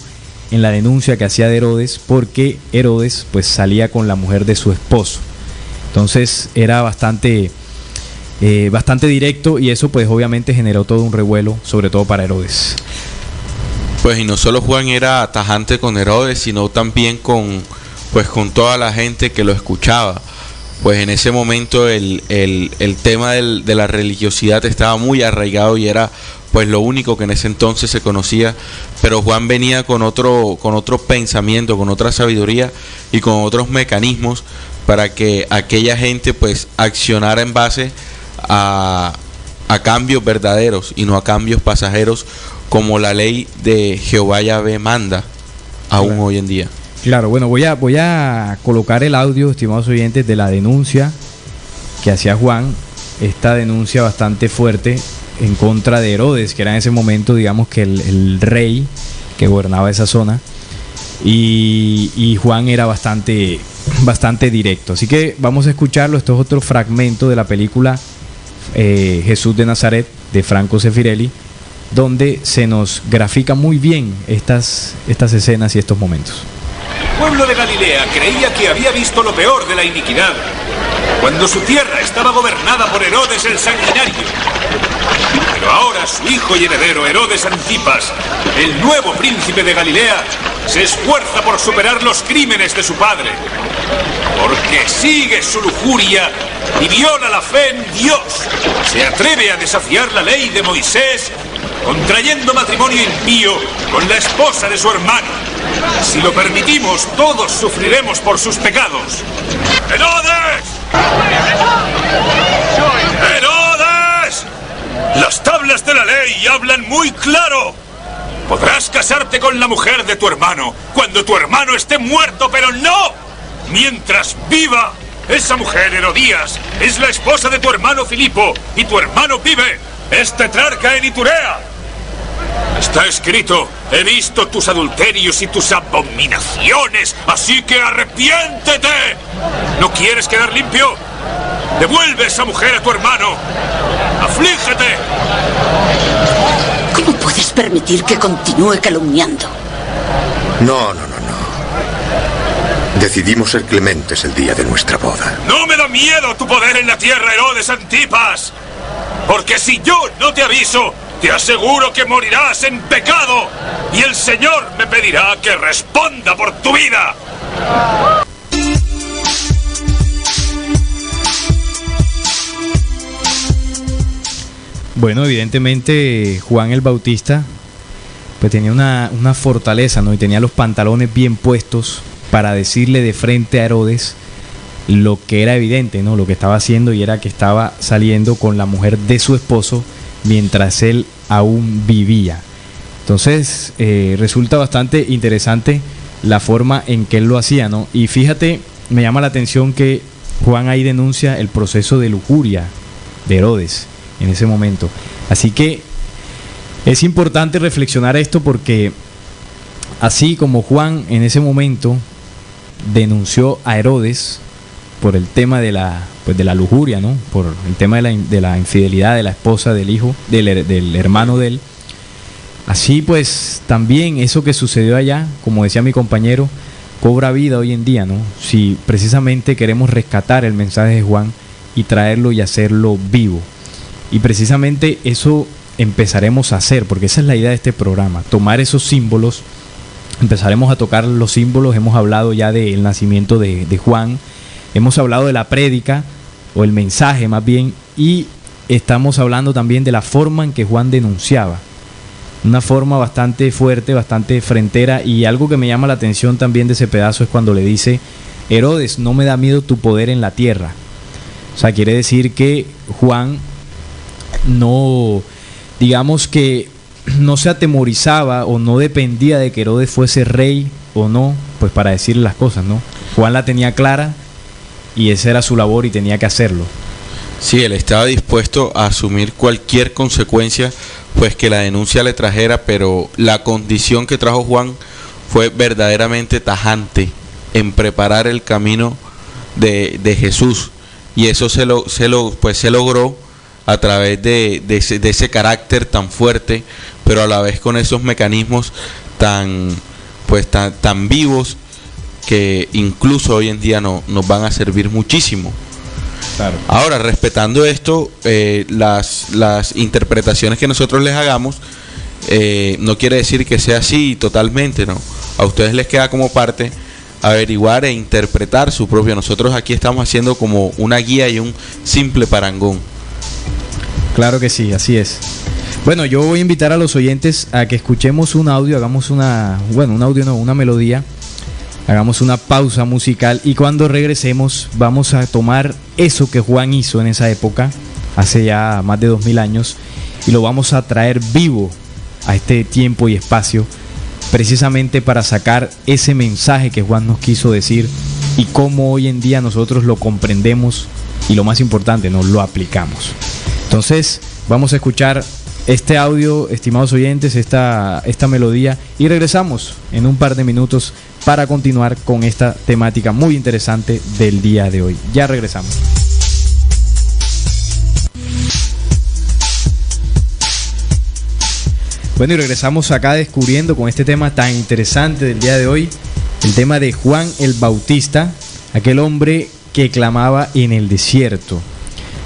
en la denuncia que hacía de Herodes, porque Herodes pues salía con la mujer de su esposo. Entonces era bastante directo, y eso pues obviamente generó todo un revuelo, sobre todo para Herodes. Pues y no solo Juan era tajante con Herodes, sino también con toda la gente que lo escuchaba. Pues en ese momento el tema de la religiosidad estaba muy arraigado, y era pues lo único que en ese entonces se conocía. Pero Juan venía con otro pensamiento, con otra sabiduría y con otros mecanismos para que aquella gente pues accionara en base a cambios verdaderos y no a cambios pasajeros, como la ley de Jehová Yahvé manda aún hoy en día. Claro, bueno, voy a colocar el audio, estimados oyentes, de la denuncia que hacía Juan, esta denuncia bastante fuerte en contra de Herodes, que era en ese momento, digamos, que el rey que gobernaba esa zona, y Juan era bastante directo. Así que vamos a escucharlo. Esto es otro fragmento de la película Jesús de Nazaret, de Franco Sefirelli, donde se nos grafica muy bien estas escenas y estos momentos. El pueblo de Galilea creía que había visto lo peor de la iniquidad, cuando su tierra estaba gobernada por Herodes el Sanguinario. Pero ahora su hijo y heredero, Herodes Antipas, el nuevo príncipe de Galilea, se esfuerza por superar los crímenes de su padre, porque sigue su lujuria y viola la fe en Dios. Se atreve a desafiar la ley de Moisés, contrayendo matrimonio impío con la esposa de su hermano. Si lo permitimos, todos sufriremos por sus pecados. ¡Herodes! ¡Herodes! Las tablas de la ley hablan muy claro. Podrás casarte con la mujer de tu hermano cuando tu hermano esté muerto, pero no mientras viva. Esa mujer, Herodías, es la esposa de tu hermano Filipo, y tu hermano vive. Es tetrarca en Iturea. Está escrito: he visto tus adulterios y tus abominaciones, así que arrepiéntete. ¿No quieres quedar limpio? Devuelve esa mujer a tu hermano. ¡Aflígete! ¿Cómo puedes permitir que continúe calumniando? No. Decidimos ser clementes el día de nuestra boda. No me da miedo tu poder en la tierra, Herodes Antipas. Porque si yo no te aviso, te aseguro que morirás en pecado. Y el Señor me pedirá que responda por tu vida. Bueno, evidentemente Juan el Bautista pues tenía una fortaleza, ¿no? Y tenía los pantalones bien puestos para decirle de frente a Herodes lo que era evidente, ¿no? Lo que estaba haciendo, y era que estaba saliendo con la mujer de su esposo mientras él aún vivía. Entonces resulta bastante interesante la forma en que él lo hacía, ¿no? Y fíjate, me llama la atención que Juan ahí denuncia el proceso de lujuria de Herodes en ese momento. Así que es importante reflexionar esto, porque así como Juan en ese momento denunció a Herodes por el tema de la lujuria, ¿no? Por el tema de la infidelidad de la esposa del hijo, del hermano de él. Así pues también eso que sucedió allá, como decía mi compañero, cobra vida hoy en día, ¿no? Si precisamente queremos rescatar el mensaje de Juan y traerlo y hacerlo vivo. Y precisamente eso empezaremos a hacer, porque esa es la idea de este programa, tomar esos símbolos. Empezaremos a tocar los símbolos. Hemos hablado ya del nacimiento de Juan, hemos hablado de la prédica, o el mensaje más bien, y estamos hablando también de la forma en que Juan denunciaba, una forma bastante fuerte, bastante frentera. Y algo que me llama la atención también de ese pedazo es cuando le dice: Herodes, no me da miedo tu poder en la tierra. O sea, quiere decir que Juan no, digamos que no se atemorizaba o no dependía de que Herodes fuese rey o no, pues para decirle las cosas, ¿no? Juan la tenía clara y esa era su labor y tenía que hacerlo. Sí, él estaba dispuesto a asumir cualquier consecuencia pues que la denuncia le trajera, pero la condición que trajo Juan fue verdaderamente tajante en preparar el camino de Jesús, y eso se logró a través de ese carácter tan fuerte, pero a la vez con esos mecanismos tan vivos, que incluso hoy en día nos van a servir muchísimo. Claro. Ahora, respetando esto, las interpretaciones que nosotros les hagamos, no quiere decir que sea así totalmente, ¿no? A ustedes les queda como parte averiguar e interpretar su propio. Nosotros aquí estamos haciendo como una guía y un simple parangón. Claro que sí, así es. Bueno, yo voy a invitar a los oyentes a que escuchemos un audio, hagamos una melodía, hagamos una pausa musical, y cuando regresemos vamos a tomar eso que Juan hizo en esa época, hace ya más de 2000 años, y lo vamos a traer vivo a este tiempo y espacio, precisamente para sacar ese mensaje que Juan nos quiso decir y cómo hoy en día nosotros lo comprendemos y lo más importante, nos lo aplicamos. Entonces vamos a escuchar este audio, estimados oyentes, esta melodía, y regresamos en un par de minutos para continuar con esta temática muy interesante del día de hoy. Ya regresamos. Bueno, y regresamos acá descubriendo con este tema tan interesante del día de hoy, el tema de Juan el Bautista, aquel hombre que clamaba en el desierto.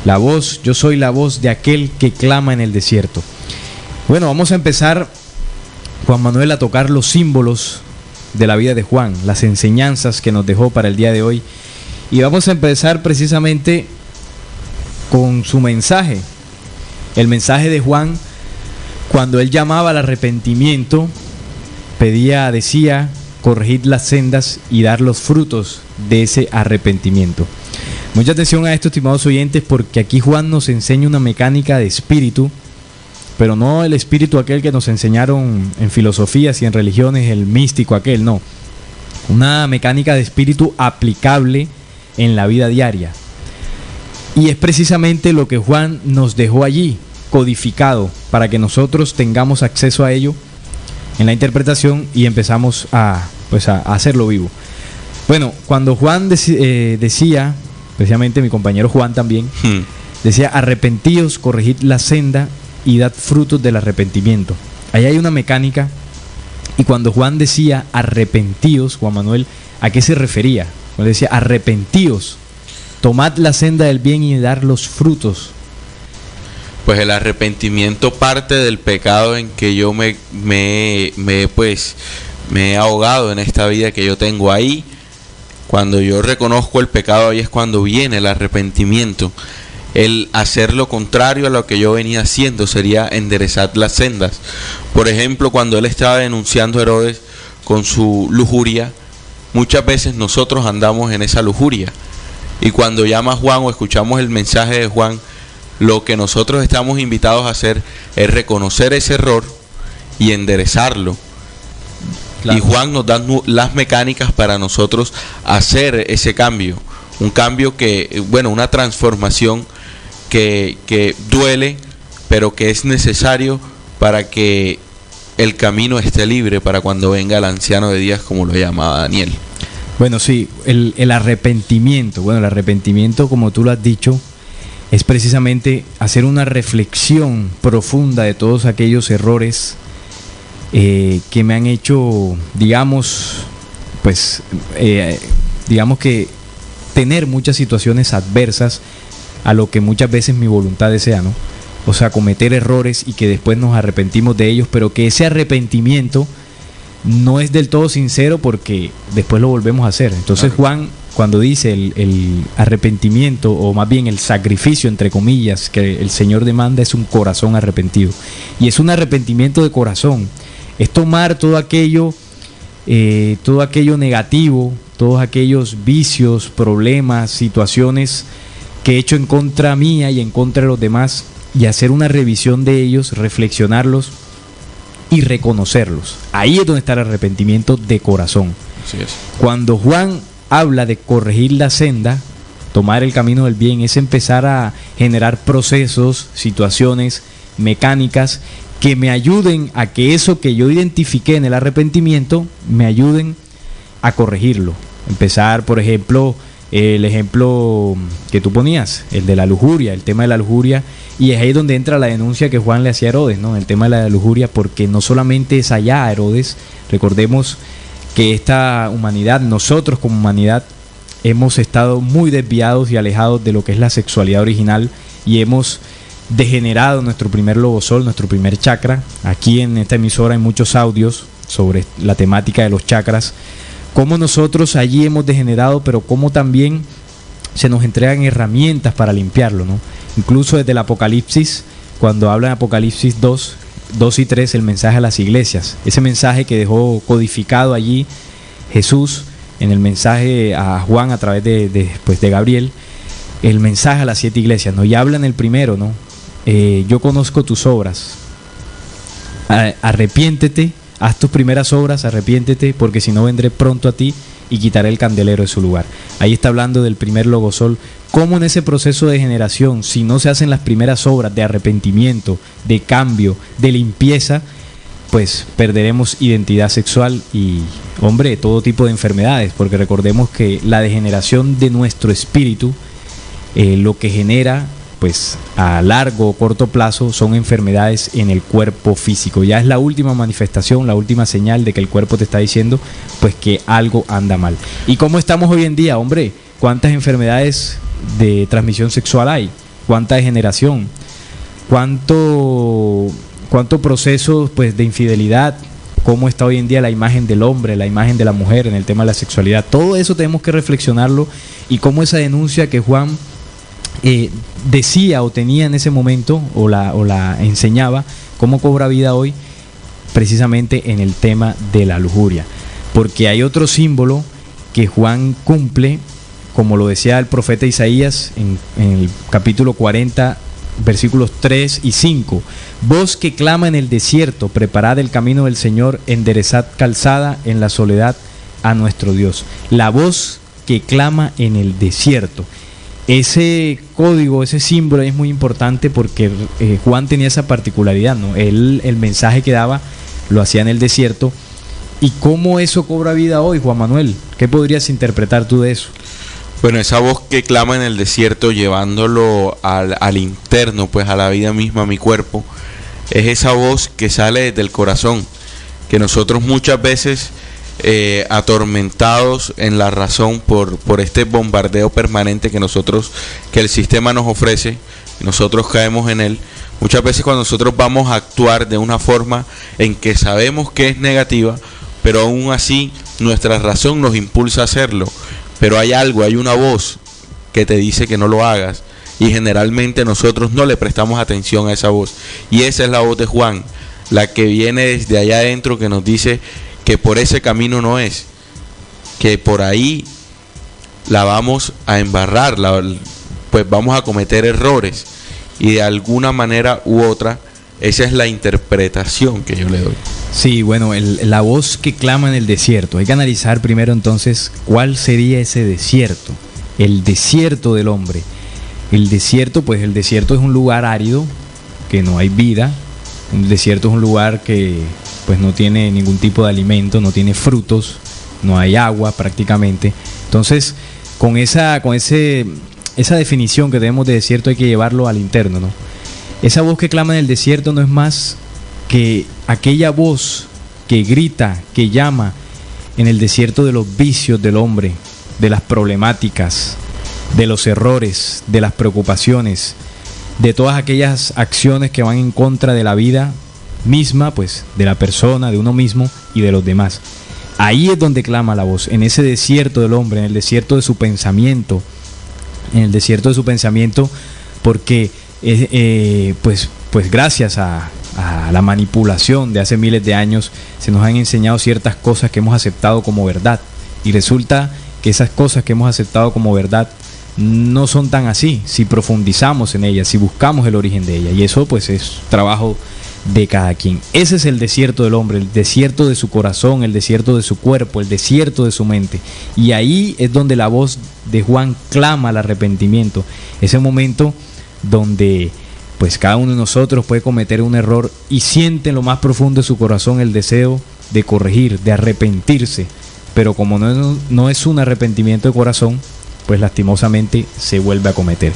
La voz, yo soy la voz de aquel que clama en el desierto. Bueno, vamos a empezar, Juan Manuel, a tocar los símbolos de la vida de Juan, las enseñanzas que nos dejó para el día de hoy. Y vamos a empezar precisamente con su mensaje. El mensaje de Juan, cuando él llamaba al arrepentimiento, decía, corregid las sendas y dar los frutos de ese arrepentimiento. Mucha atención a esto, estimados oyentes, porque aquí Juan nos enseña una mecánica de espíritu, pero no el espíritu aquel que nos enseñaron en filosofías y en religiones, el místico aquel, no. Una mecánica de espíritu aplicable en la vida diaria. Y es precisamente lo que Juan nos dejó allí, codificado, para que nosotros tengamos acceso a ello en la interpretación y empezamos a hacerlo vivo. Bueno, cuando Juan decía, precisamente mi compañero Juan también, decía, arrepentíos, corregid la senda y dad frutos del arrepentimiento. Ahí hay una mecánica, y cuando Juan decía arrepentíos, Juan Manuel, ¿a qué se refería? Cuando decía arrepentíos, tomad la senda del bien y dar los frutos. Pues el arrepentimiento parte del pecado en que yo me he ahogado en esta vida que yo tengo ahí. Cuando yo reconozco el pecado, ahí es cuando viene el arrepentimiento. El hacer lo contrario a lo que yo venía haciendo sería enderezar las sendas. Por ejemplo, cuando él estaba denunciando a Herodes con su lujuria, muchas veces nosotros andamos en esa lujuria. Y cuando llama a Juan o escuchamos el mensaje de Juan, lo que nosotros estamos invitados a hacer es reconocer ese error y enderezarlo. Claro. Y Juan nos da las mecánicas para nosotros hacer ese cambio. Un cambio que, una transformación que duele, pero que es necesario para que el camino esté libre para cuando venga el anciano de días, como lo llamaba Daniel. Bueno, sí, el arrepentimiento. Bueno, el arrepentimiento, como tú lo has dicho, es precisamente hacer una reflexión profunda de todos aquellos errores que me han hecho, digamos que tener muchas situaciones adversas a lo que muchas veces mi voluntad desea, ¿no? O sea, cometer errores y que después nos arrepentimos de ellos, pero que ese arrepentimiento no es del todo sincero porque después lo volvemos a hacer. Entonces Juan, cuando dice el arrepentimiento, o más bien el sacrificio, entre comillas, que el Señor demanda, es un corazón arrepentido. Y es un arrepentimiento de corazón. Es tomar todo aquello negativo, todos aquellos vicios, problemas, situaciones que he hecho en contra mía y en contra de los demás, y hacer una revisión de ellos, reflexionarlos y reconocerlos. Ahí es donde está el arrepentimiento de corazón. Así es. Cuando Juan habla de corregir la senda, tomar el camino del bien, es empezar a generar procesos, situaciones, mecánicas que me ayuden a que eso que yo identifiqué en el arrepentimiento me ayuden a corregirlo. Empezar, por ejemplo, el ejemplo que tú ponías, el de la lujuria, el tema de la lujuria, y es ahí donde entra la denuncia que Juan le hacía a Herodes, ¿no? El tema de la lujuria, porque no solamente es allá Herodes, recordemos que esta humanidad, nosotros como humanidad, hemos estado muy desviados y alejados de lo que es la sexualidad original, y hemos degenerado nuestro primer lobosol, nuestro primer chakra. Aquí en esta emisora hay muchos audios sobre la temática de los chakras, cómo nosotros allí hemos degenerado, pero cómo también se nos entregan herramientas para limpiarlo, ¿no? Incluso desde el Apocalipsis, cuando habla en Apocalipsis 2 y 3, el mensaje a las iglesias, ese mensaje que dejó codificado allí Jesús en el mensaje a Juan a través de Gabriel, el mensaje a las 7 iglesias, ¿no? Y habla en el primero, ¿no? Yo conozco tus obras, Arrepiéntete, haz tus primeras obras, arrepiéntete, porque si no vendré pronto a ti y quitaré el candelero de su lugar. Ahí está hablando del primer logosol. Cómo en ese proceso de generación, si no se hacen las primeras obras de arrepentimiento, de cambio, de limpieza, pues perderemos identidad sexual y, hombre, todo tipo de enfermedades, porque recordemos que la degeneración de nuestro espíritu, lo que genera, pues a largo o corto plazo, son enfermedades en el cuerpo físico. Ya es la última manifestación, la última señal de que el cuerpo te está diciendo pues que algo anda mal. ¿Y cómo estamos hoy en día, hombre? ¿Cuántas enfermedades de transmisión sexual hay? ¿Cuánta degeneración? ¿Cuánto proceso pues de infidelidad? ¿Cómo está hoy en día la imagen del hombre, la imagen de la mujer en el tema de la sexualidad? Todo eso tenemos que reflexionarlo, y cómo esa denuncia que Juan decía o tenía en ese momento o la enseñaba, cómo cobra vida hoy precisamente en el tema de la lujuria. Porque hay otro símbolo que Juan cumple, como lo decía el profeta Isaías en el capítulo 40, versículos 3 y 5. Voz que clama en el desierto, preparad el camino del Señor, enderezad calzada en la soledad a nuestro Dios. La voz que clama en el desierto. Ese código, ese símbolo es muy importante, porque Juan tenía esa particularidad, ¿no? Él, el mensaje que daba lo hacía en el desierto. ¿Y cómo eso cobra vida hoy, Juan Manuel? ¿Qué podrías interpretar tú de eso? Bueno, esa voz que clama en el desierto, llevándolo al interno, pues a la vida misma, a mi cuerpo, es esa voz que sale desde el corazón, que nosotros muchas veces, atormentados en la razón por este bombardeo permanente que el sistema nos ofrece, nosotros caemos en él. Muchas veces cuando nosotros vamos a actuar de una forma en que sabemos que es negativa, pero aún así nuestra razón nos impulsa a hacerlo, pero hay una voz que te dice que no lo hagas, y generalmente nosotros no le prestamos atención a esa voz, y esa es la voz de Juan, la que viene desde allá adentro, que nos dice que por ese camino no es, que por ahí la vamos a embarrar, pues vamos a cometer errores, y de alguna manera u otra, esa es la interpretación que yo le doy. Sí, bueno, la voz que clama en el desierto. Hay que analizar primero entonces cuál sería ese desierto, el desierto del hombre. El desierto, pues el desierto es un lugar árido, que no hay vida. El desierto es un lugar que pues no tiene ningún tipo de alimento, no tiene frutos, no hay agua prácticamente. Entonces, con esa definición que tenemos de desierto, hay que llevarlo al interno, ¿no? Esa voz que clama en el desierto no es más que aquella voz que grita, que llama en el desierto de los vicios del hombre, de las problemáticas, de los errores, de las preocupaciones, de todas aquellas acciones que van en contra de la vida misma, pues de la persona, de uno mismo y de los demás. Ahí es donde clama la voz, en ese desierto del hombre, en el desierto de su pensamiento, porque pues gracias a la manipulación de hace miles de años se nos han enseñado ciertas cosas que hemos aceptado como verdad, y resulta que esas cosas que hemos aceptado como verdad no son tan así si profundizamos en ellas, si buscamos el origen de ellas, y eso pues es trabajo de cada quien. Ese es el desierto del hombre, el desierto de su corazón, el desierto de su cuerpo, el desierto de su mente, y ahí es donde la voz de Juan clama al arrepentimiento, ese momento donde pues cada uno de nosotros puede cometer un error y siente en lo más profundo de su corazón el deseo de corregir, de arrepentirse, pero como no es un arrepentimiento de corazón, pues lastimosamente se vuelve a cometer.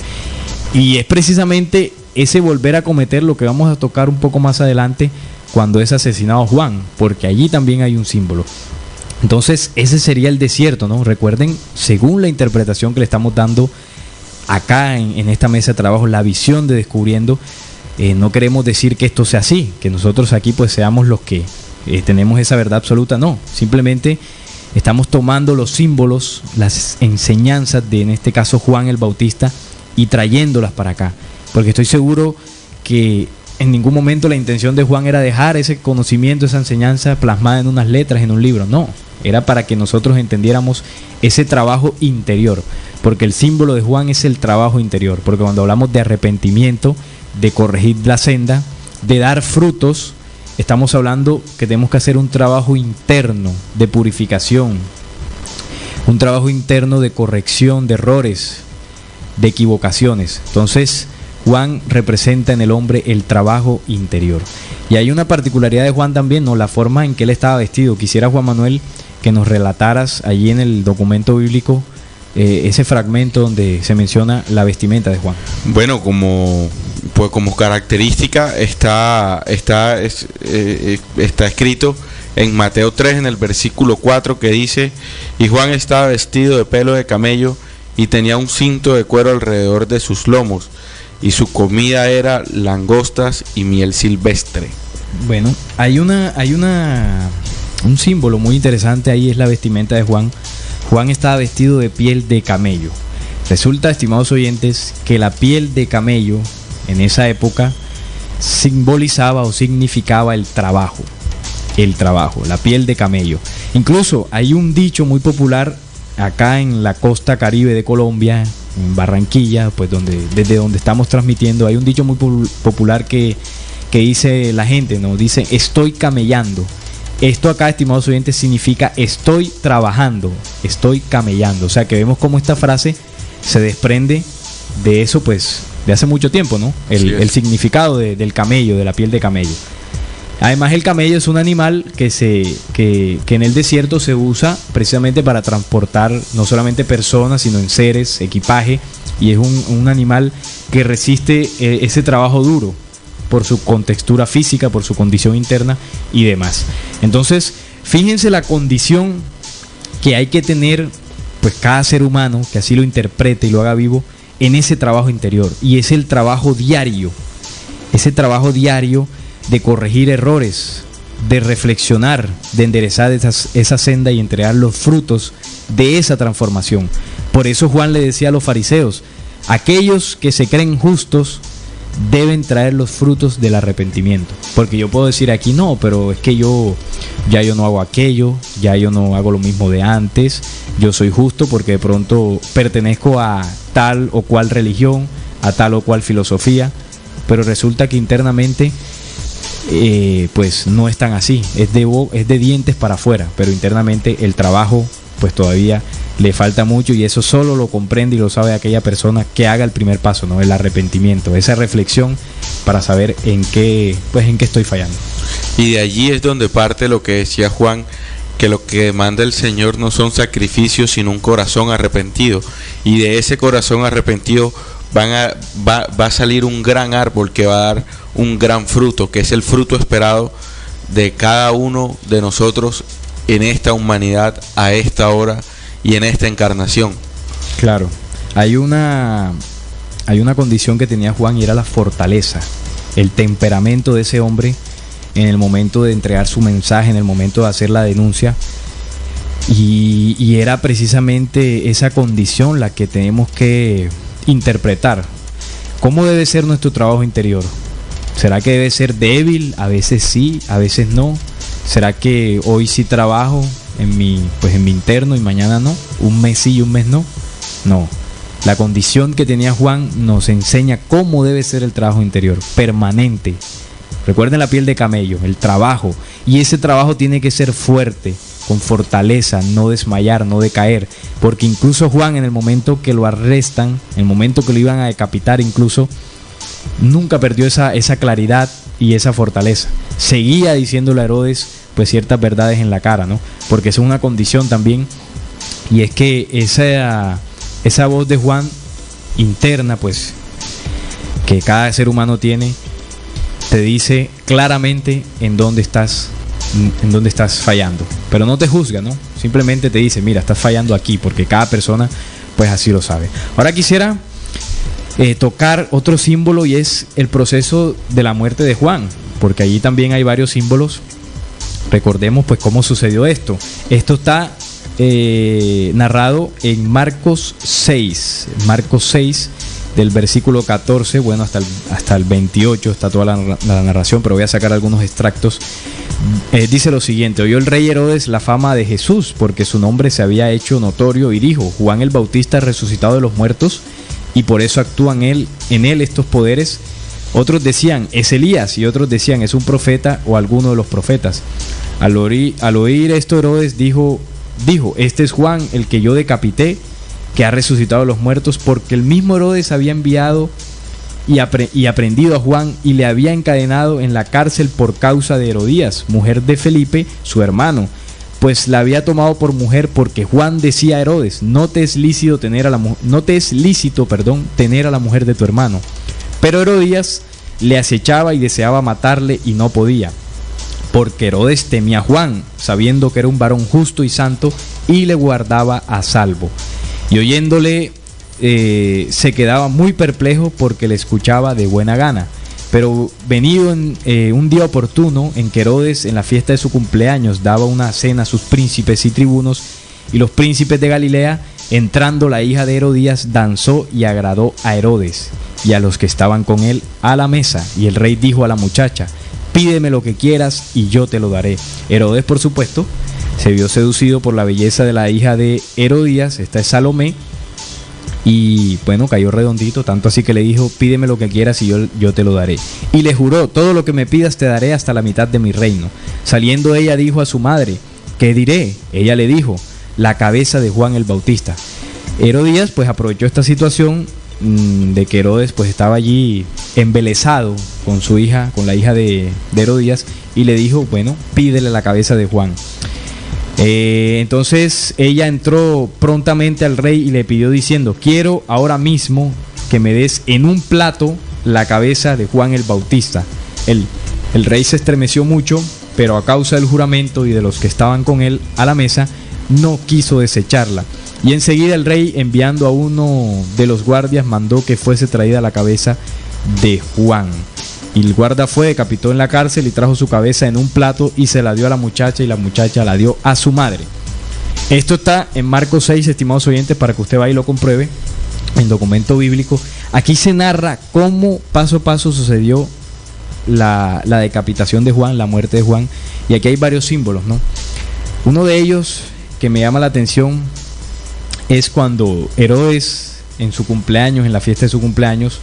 Y es precisamente ese volver a cometer lo que vamos a tocar un poco más adelante cuando es asesinado Juan, porque allí también hay un símbolo. Entonces ese sería el desierto, ¿no? Recuerden, según la interpretación que le estamos dando acá en esta mesa de trabajo, la visión de Descubriendo, no queremos decir que esto sea así, que nosotros aquí pues seamos los que tenemos esa verdad absoluta, no, simplemente estamos tomando los símbolos, las enseñanzas de, en este caso, Juan el Bautista, y trayéndolas para acá, porque estoy seguro que en ningún momento la intención de Juan era dejar ese conocimiento, esa enseñanza plasmada en unas letras, en un libro, no, era para que nosotros entendiéramos ese trabajo interior, porque el símbolo de Juan es el trabajo interior, porque cuando hablamos de arrepentimiento, de corregir la senda, de dar frutos, estamos hablando que tenemos que hacer un trabajo interno de purificación, un trabajo interno de corrección de errores, de equivocaciones. Entonces, Juan representa en el hombre el trabajo interior. Y hay una particularidad de Juan también, ¿no? La forma en que él estaba vestido. Quisiera, Juan Manuel, que nos relataras allí en el documento bíblico ese fragmento donde se menciona la vestimenta de Juan. Bueno, como característica está escrito en Mateo 3, en el versículo 4, que dice: y Juan estaba vestido de pelo de camello y tenía un cinto de cuero alrededor de sus lomos, y su comida era langostas y miel silvestre. Bueno, hay un símbolo muy interesante ahí, es la vestimenta de Juan. Juan estaba vestido de piel de camello. Resulta, estimados oyentes, que la piel de camello en esa época simbolizaba o significaba el trabajo, la piel de camello. Incluso hay un dicho muy popular acá en la costa caribe de Colombia, en Barranquilla, pues desde donde estamos transmitiendo, hay un dicho muy popular que dice la gente, ¿no? Dice: estoy camellando. Esto acá, estimados oyentes, significa estoy trabajando, estoy camellando. O sea que vemos cómo esta frase se desprende de eso, pues, de hace mucho tiempo, ¿no? El significado del camello, de la piel de camello. Además, el camello es un animal que en el desierto se usa precisamente para transportar no solamente personas, sino enseres, equipaje, y es un animal que resiste ese trabajo duro por su contextura física, por su condición interna y demás. Entonces, fíjense la condición que hay que tener, pues, cada ser humano que así lo interprete y lo haga vivo en ese trabajo interior, y es el trabajo diario, ese trabajo diario de corregir errores, de reflexionar, de enderezar esa senda y entregar los frutos de esa transformación. Por eso Juan le decía a los fariseos: aquellos que se creen justos deben traer los frutos del arrepentimiento. Porque yo puedo decir aquí: no, pero es que yo no hago aquello, ya yo no hago lo mismo de antes, yo soy justo porque de pronto pertenezco a tal o cual religión, a tal o cual filosofía, pero resulta que internamente pues no es tan así, es de dientes para afuera, pero internamente el trabajo pues todavía le falta mucho, y eso solo lo comprende y lo sabe aquella persona que haga el primer paso, ¿no? El arrepentimiento, esa reflexión para saber en qué estoy fallando. Y de allí es donde parte lo que decía Juan, que lo que demanda el Señor no son sacrificios, sino un corazón arrepentido, y de ese corazón arrepentido va a salir un gran árbol que va a dar un gran fruto, que es el fruto esperado de cada uno de nosotros en esta humanidad, a esta hora y en esta encarnación. Claro, hay una condición que tenía Juan, y era la fortaleza, el temperamento de ese hombre en el momento de entregar su mensaje, en el momento de hacer la denuncia, y era precisamente esa condición la que tenemos que interpretar. ¿Cómo debe ser nuestro trabajo interior? ¿Será que debe ser débil? A veces sí, a veces no. ¿Será que hoy sí trabajo en mi interno y mañana no? ¿Un mes sí y un mes no? No. La condición que tenía Juan nos enseña cómo debe ser el trabajo interior, permanente. Recuerden la piel de camello, el trabajo. Y ese trabajo tiene que ser fuerte, con fortaleza, no desmayar, no decaer. Porque incluso Juan, en el momento que lo arrestan, en el momento que lo iban a decapitar incluso, nunca perdió esa claridad y esa fortaleza. Seguía diciéndole a Herodes pues ciertas verdades en la cara, ¿no? Porque es una condición también, y es que esa voz de Juan interna, pues, que cada ser humano tiene, te dice claramente en dónde estás fallando, pero no te juzga, ¿no? Simplemente te dice: mira, estás fallando aquí, porque cada persona pues así lo sabe. Ahora quisiera tocar otro símbolo, y es el proceso de la muerte de Juan, porque allí también hay varios símbolos. Recordemos pues cómo sucedió esto. Esto está narrado en Marcos 6, del versículo 14, bueno, hasta el 28 está toda la narración, pero voy a sacar algunos extractos. Dice lo siguiente: oyó el rey Herodes la fama de Jesús, porque su nombre se había hecho notorio, y dijo: Juan el Bautista resucitado de los muertos, y por eso actúan en él estos poderes. Otros decían, es Elías, y otros decían, es un profeta o alguno de los profetas. Al oír esto, Herodes dijo, este es Juan, el que yo decapité, que ha resucitado a los muertos, porque el mismo Herodes había enviado y aprendido a Juan y le había encadenado en la cárcel por causa de Herodías, mujer de Felipe, su hermano, pues la había tomado por mujer, porque Juan decía a Herodes, no te es lícito tener a la mujer de tu hermano. Pero Herodías le acechaba y deseaba matarle y no podía, porque Herodes temía a Juan, sabiendo que era un varón justo y santo, y le guardaba a salvo. Y oyéndole se quedaba muy perplejo, porque le escuchaba de buena gana. Pero venido un día oportuno en que Herodes, en la fiesta de su cumpleaños, daba una cena a sus príncipes y tribunos y los príncipes de Galilea, entrando la hija de Herodías, danzó y agradó a Herodes y a los que estaban con él a la mesa. Y el rey dijo a la muchacha, pídeme lo que quieras y yo te lo daré. Herodes, por supuesto, se vio seducido por la belleza de la hija de Herodías, esta es Salomé, y bueno, cayó redondito, tanto así que le dijo, pídeme lo que quieras y yo te lo daré. Y le juró, todo lo que me pidas te daré hasta la mitad de mi reino. Saliendo ella dijo a su madre, ¿qué diré? Ella le dijo, la cabeza de Juan el Bautista. Herodías pues aprovechó esta situación de que Herodes pues estaba allí embelesado con su hija, con la hija de Herodías, y le dijo, bueno, pídele la cabeza de Juan. Entonces ella entró prontamente al rey y le pidió diciendo, quiero ahora mismo que me des en un plato la cabeza de Juan el Bautista. El rey se estremeció mucho, pero a causa del juramento y de los que estaban con él a la mesa, no quiso desecharla. Y enseguida el rey, enviando a uno de los guardias, mandó que fuese traída la cabeza de Juan. Y el guarda fue, decapitó en la cárcel y trajo su cabeza en un plato y se la dio a la muchacha, y la muchacha la dio a su madre. Esto está en Marcos 6, estimados oyentes, para que usted vaya y lo compruebe, en documento bíblico. Aquí se narra cómo paso a paso sucedió la decapitación de Juan, la muerte de Juan, y aquí hay varios símbolos, ¿no? Uno de ellos que me llama la atención es cuando Herodes, en su cumpleaños, en la fiesta de su cumpleaños,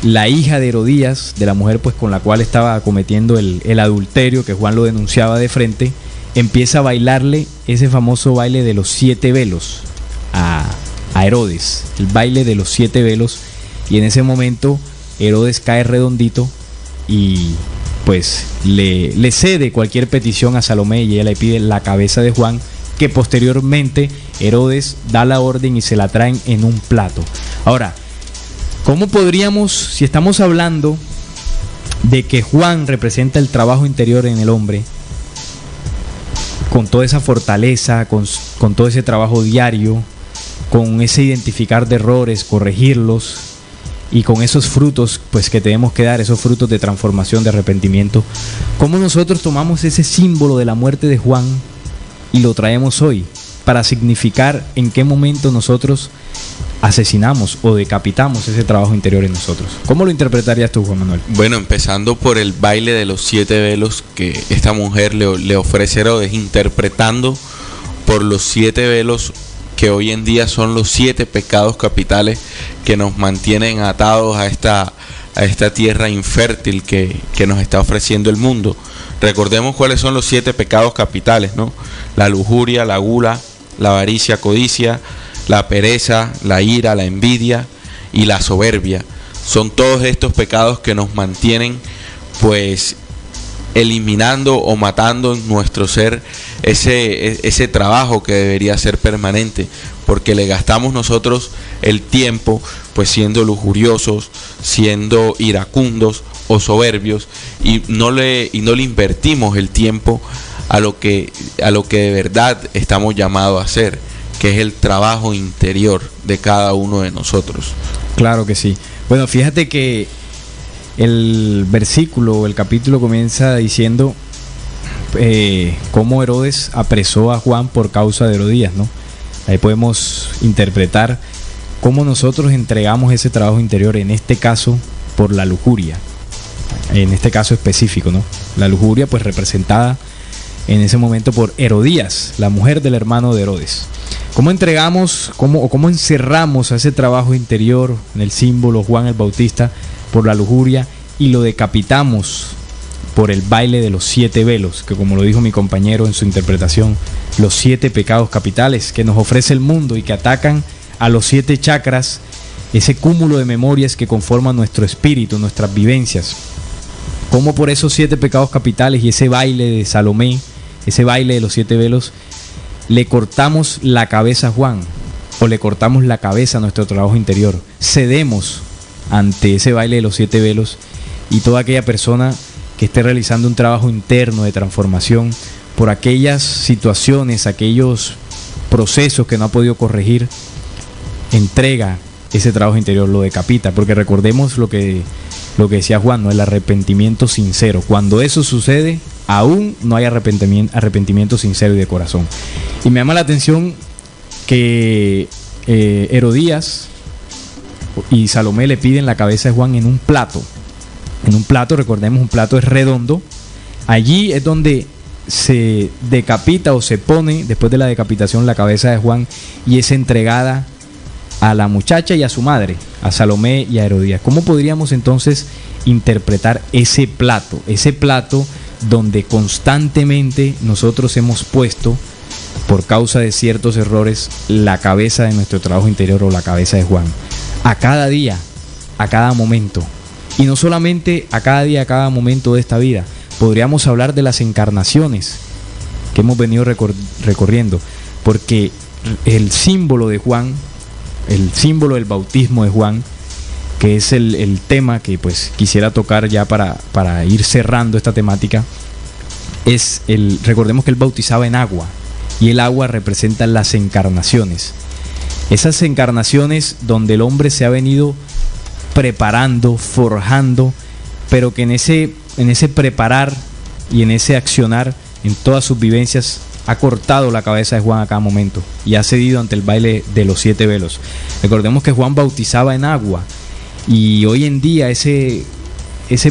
la hija de Herodías, de la mujer pues con la cual estaba cometiendo el adulterio, que Juan lo denunciaba de frente, empieza a bailarle ese famoso baile de los 7 velos a Herodes, el baile de los 7 velos, y en ese momento Herodes cae redondito y pues le cede cualquier petición a Salomé, y ella le pide la cabeza de Juan, que posteriormente Herodes da la orden y se la traen en un plato. Ahora, ¿cómo podríamos, si estamos hablando de que Juan representa el trabajo interior en el hombre, con toda esa fortaleza, con todo ese trabajo diario, con ese identificar de errores, corregirlos, y con esos frutos pues que tenemos que dar, esos frutos de transformación, de arrepentimiento, cómo nosotros tomamos ese símbolo de la muerte de Juan y lo traemos hoy para significar en qué momento nosotros asesinamos o decapitamos ese trabajo interior en nosotros? ¿Cómo lo interpretarías tú, Juan Manuel? Bueno, empezando por el baile de los 7 velos que esta mujer le ofrece a Herodes, interpretando por los 7 velos que hoy en día son los 7 pecados capitales que nos mantienen atados a esta tierra infértil que nos está ofreciendo el mundo. Recordemos cuáles son los 7 pecados capitales, ¿no? La lujuria, la gula, la avaricia, codicia, la pereza, la ira, la envidia y la soberbia. Son todos estos pecados que nos mantienen pues eliminando o matando en nuestro ser ese trabajo que debería ser permanente, porque le gastamos nosotros el tiempo pues siendo lujuriosos, siendo iracundos o soberbios, y no le invertimos el tiempo a lo que de verdad estamos llamados a hacer, que es el trabajo interior de cada uno de nosotros. Claro que sí. Bueno, fíjate que el versículo, el capítulo comienza diciendo cómo Herodes apresó a Juan por causa de Herodías, ¿no? Ahí podemos interpretar cómo nosotros entregamos ese trabajo interior, en este caso por la lujuria, en este caso específico, ¿no? La lujuria pues representada en ese momento por Herodías, la mujer del hermano de Herodes. ¿Cómo entregamos, cómo encerramos a ese trabajo interior en el símbolo Juan el Bautista por la lujuria y lo decapitamos por el baile de los 7 velos, que como lo dijo mi compañero en su interpretación, los 7 pecados capitales que nos ofrece el mundo y que atacan a los 7 chakras, ese cúmulo de memorias que conforman nuestro espíritu, nuestras vivencias. Como por esos 7 pecados capitales y ese baile de Salomé, ese baile de los 7 velos, le cortamos la cabeza a Juan, o le cortamos la cabeza a nuestro trabajo interior. Cedemos ante ese baile de los 7 velos, y toda aquella persona que esté realizando un trabajo interno de transformación por aquellas situaciones, aquellos procesos que no ha podido corregir, entrega ese trabajo interior, lo decapita, porque recordemos lo que decía Juan, ¿no? El arrepentimiento sincero. Cuando eso sucede, aún no hay arrepentimiento sincero y de corazón. Y me llama la atención que Herodías y Salomé le piden la cabeza de Juan en un plato. En un plato, recordemos, un plato es redondo. Allí es donde se decapita o se pone, después de la decapitación, la cabeza de Juan, y es entregada a la muchacha y a su madre, a Salomé y a Herodías. ¿Cómo podríamos entonces interpretar ese plato donde constantemente nosotros hemos puesto, por causa de ciertos errores, la cabeza de nuestro trabajo interior, o la cabeza de Juan? A cada día, a cada momento. Y no solamente a cada día, a cada momento de esta vida. Podríamos hablar de las encarnaciones que hemos venido recorriendo, porque el símbolo de Juan, el símbolo del bautismo de Juan, que es el tema que pues quisiera tocar ya para ir cerrando esta temática, recordemos que él bautizaba en agua, y el agua representa las encarnaciones. Esas encarnaciones donde el hombre se ha venido preparando, forjando, pero que en ese preparar y en ese accionar, en todas sus vivencias, ha cortado la cabeza de Juan a cada momento y ha cedido ante el baile de los 7 velos. Recordemos que Juan bautizaba en agua, y hoy en día ese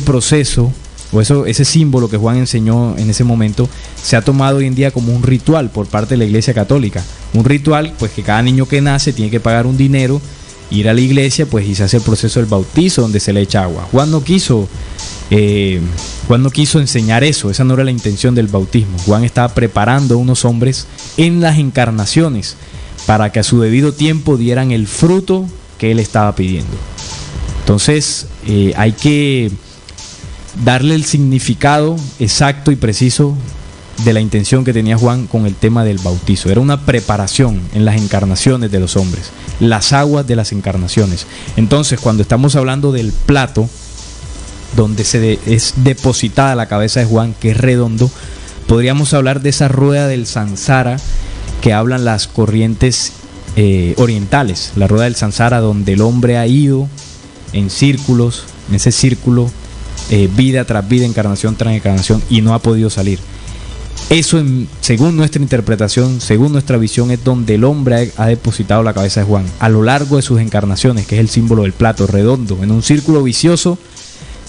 proceso o ese símbolo que Juan enseñó en ese momento se ha tomado hoy en día como un ritual por parte de la Iglesia Católica. Un ritual, pues, que cada niño que nace tiene que pagar un dinero, ir a la iglesia, pues, y se hace el proceso del bautizo donde se le echa agua. Juan no quiso enseñar eso, esa no era la intención del bautismo. Juan estaba preparando a unos hombres en las encarnaciones para que a su debido tiempo dieran el fruto que él estaba pidiendo. Entonces hay que darle el significado exacto y preciso de la intención que tenía Juan con el tema del bautizo. Era una preparación en las encarnaciones de los hombres, las aguas de las encarnaciones. Entonces, cuando estamos hablando del plato donde es depositada la cabeza de Juan, que es redondo, podríamos hablar de esa rueda del Sansara que hablan las corrientes orientales, la rueda del Sansara, donde el hombre ha ido en círculos, en ese círculo, vida tras vida, encarnación tras encarnación, y no ha podido salir. Eso, según nuestra interpretación, según nuestra visión, es donde el hombre ha depositado la cabeza de Juan a lo largo de sus encarnaciones, que es el símbolo del plato redondo, en un círculo vicioso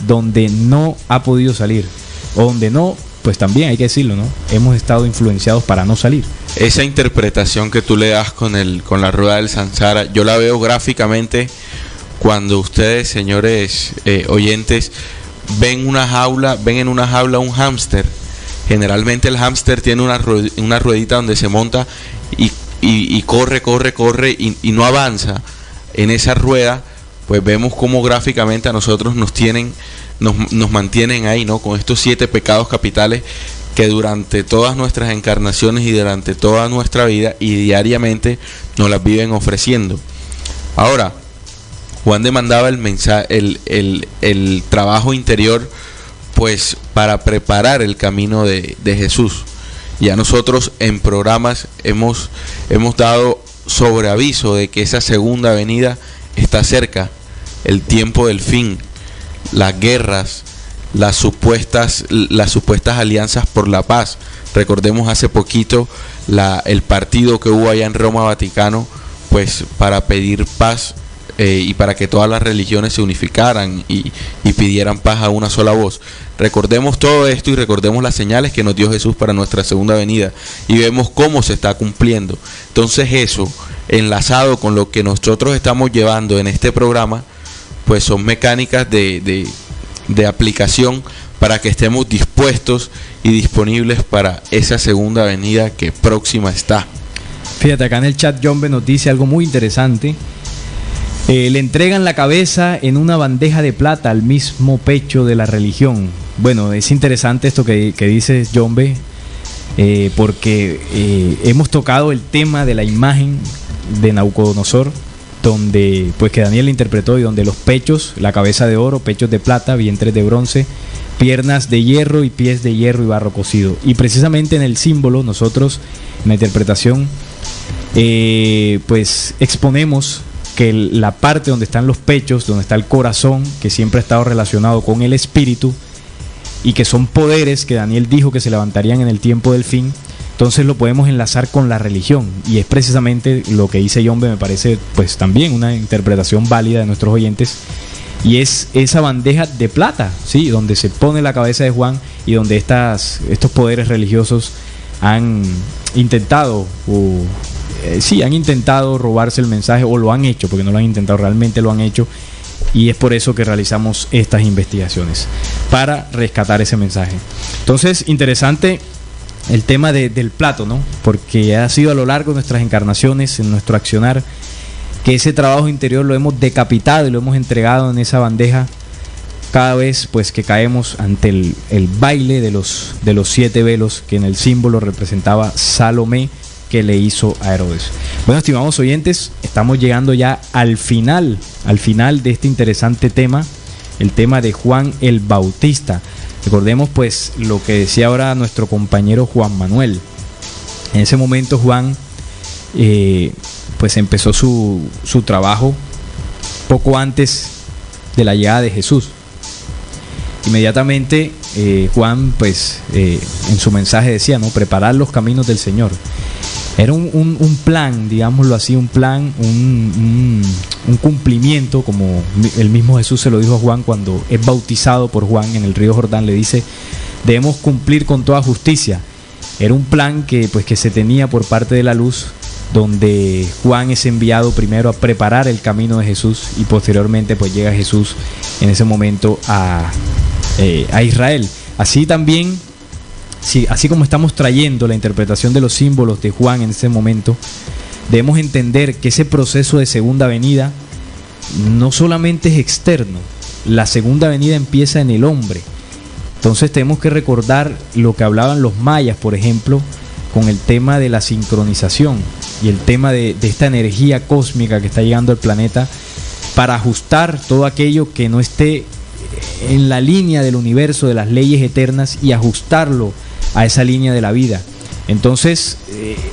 donde no ha podido salir, o donde no, pues también hay que decirlo, ¿no? Hemos estado influenciados para no salir. Esa interpretación que tú le das con la rueda del Sansara, yo la veo gráficamente cuando ustedes, señores oyentes, ven en una jaula un hámster. Generalmente el hámster tiene una ruedita donde se monta y corre y no avanza. En esa rueda, pues vemos cómo gráficamente a nosotros nos mantienen ahí, ¿no? Con estos 7 pecados capitales que durante todas nuestras encarnaciones y durante toda nuestra vida y diariamente nos las viven ofreciendo. Ahora, Juan demandaba el trabajo interior, pues, para preparar el camino de Jesús. Ya nosotros en programas hemos dado sobreaviso de que esa segunda venida está cerca, el tiempo del fin, las guerras, las supuestas alianzas por la paz. Recordemos hace poquito el partido que hubo allá en Roma, Vaticano, pues para pedir paz y para que todas las religiones se unificaran y pidieran paz a una sola voz. Recordemos todo esto y recordemos las señales que nos dio Jesús para nuestra segunda venida y vemos cómo se está cumpliendo. Entonces eso, enlazado con lo que nosotros estamos llevando en este programa, pues son mecánicas de de aplicación para que estemos dispuestos y disponibles para esa segunda venida que próxima está. Fíjate, acá en el chat John B nos dice algo muy interesante. Le entregan la cabeza en una bandeja de plata al mismo pecho de la religión. Bueno, es interesante esto que dices, John B, porque hemos tocado el tema de la imagen de Nabucodonosor, donde pues que Daniel interpretó, y donde los pechos, la cabeza de oro, pechos de plata, vientres de bronce, piernas de hierro y pies de hierro y barro cocido. Y precisamente en el símbolo nosotros, en la interpretación, pues exponemos que la parte donde están los pechos, donde está el corazón, que siempre ha estado relacionado con el espíritu, y que son poderes que Daniel dijo que se levantarían en el tiempo del fin, entonces lo podemos enlazar con la religión, y es precisamente lo que dice John B, me parece pues también una interpretación válida de nuestros oyentes, y es esa bandeja de plata, ¿sí?, donde se pone la cabeza de Juan, y donde estos poderes religiosos han intentado han intentado robarse el mensaje, o lo han hecho, porque no lo han intentado, realmente lo han hecho, y es por eso que realizamos estas investigaciones, para rescatar ese mensaje. Entonces, interesante el tema del plato, ¿no? Porque ha sido a lo largo de nuestras encarnaciones, en nuestro accionar, que ese trabajo interior lo hemos decapitado y lo hemos entregado en esa bandeja cada vez pues que caemos ante el baile de los 7 velos que en el símbolo representaba Salomé, que le hizo a Herodes. Bueno, estimados oyentes, estamos llegando ya al final de este interesante tema, el tema de Juan el Bautista. Recordemos pues lo que decía ahora nuestro compañero Juan Manuel. En ese momento Juan pues empezó su trabajo poco antes de la llegada de Jesús. Inmediatamente Juan pues en su mensaje decía, ¿no?, preparar los caminos del Señor. Era un plan, digámoslo así, un plan, un cumplimiento, como el mismo Jesús se lo dijo a Juan cuando es bautizado por Juan en el río Jordán. Le dice, debemos cumplir con toda justicia. Era un plan que se tenía por parte de la luz, donde Juan es enviado primero a preparar el camino de Jesús, y posteriormente pues llega Jesús en ese momento a Israel. Así también, sí, así como estamos trayendo la interpretación de los símbolos de Juan en ese momento, debemos entender que ese proceso de segunda venida no solamente es externo. La segunda venida empieza en el hombre. Entonces tenemos que recordar lo que hablaban los mayas, por ejemplo, con el tema de la sincronización y el tema de esta energía cósmica que está llegando al planeta, para ajustar todo aquello que no esté en la línea del universo, de las leyes eternas, y ajustarlo a esa línea de la vida. Entonces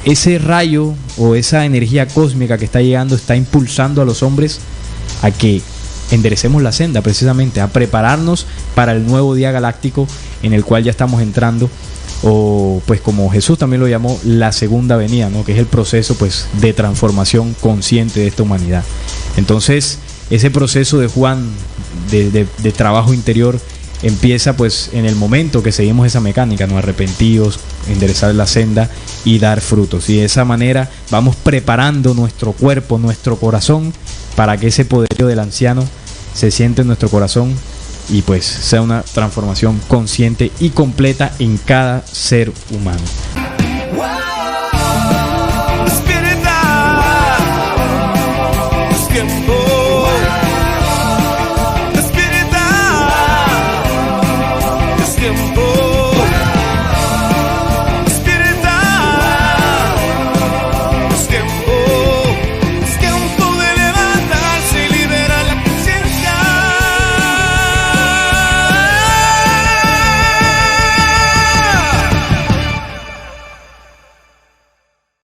ese rayo o esa energía cósmica que está llegando está impulsando a los hombres a que enderecemos la senda, precisamente a prepararnos para el nuevo día galáctico en el cual ya estamos entrando, o pues como Jesús también lo llamó, la segunda venida, ¿no?, que es el proceso pues de transformación consciente de esta humanidad. Entonces ese proceso de Juan de trabajo interior empieza pues en el momento que seguimos esa mecánica, ¿no?, arrepentidos, enderezar la senda y dar frutos, y de esa manera vamos preparando nuestro cuerpo, nuestro corazón, para que ese poderío del anciano se siente en nuestro corazón y pues sea una transformación consciente y completa en cada ser humano.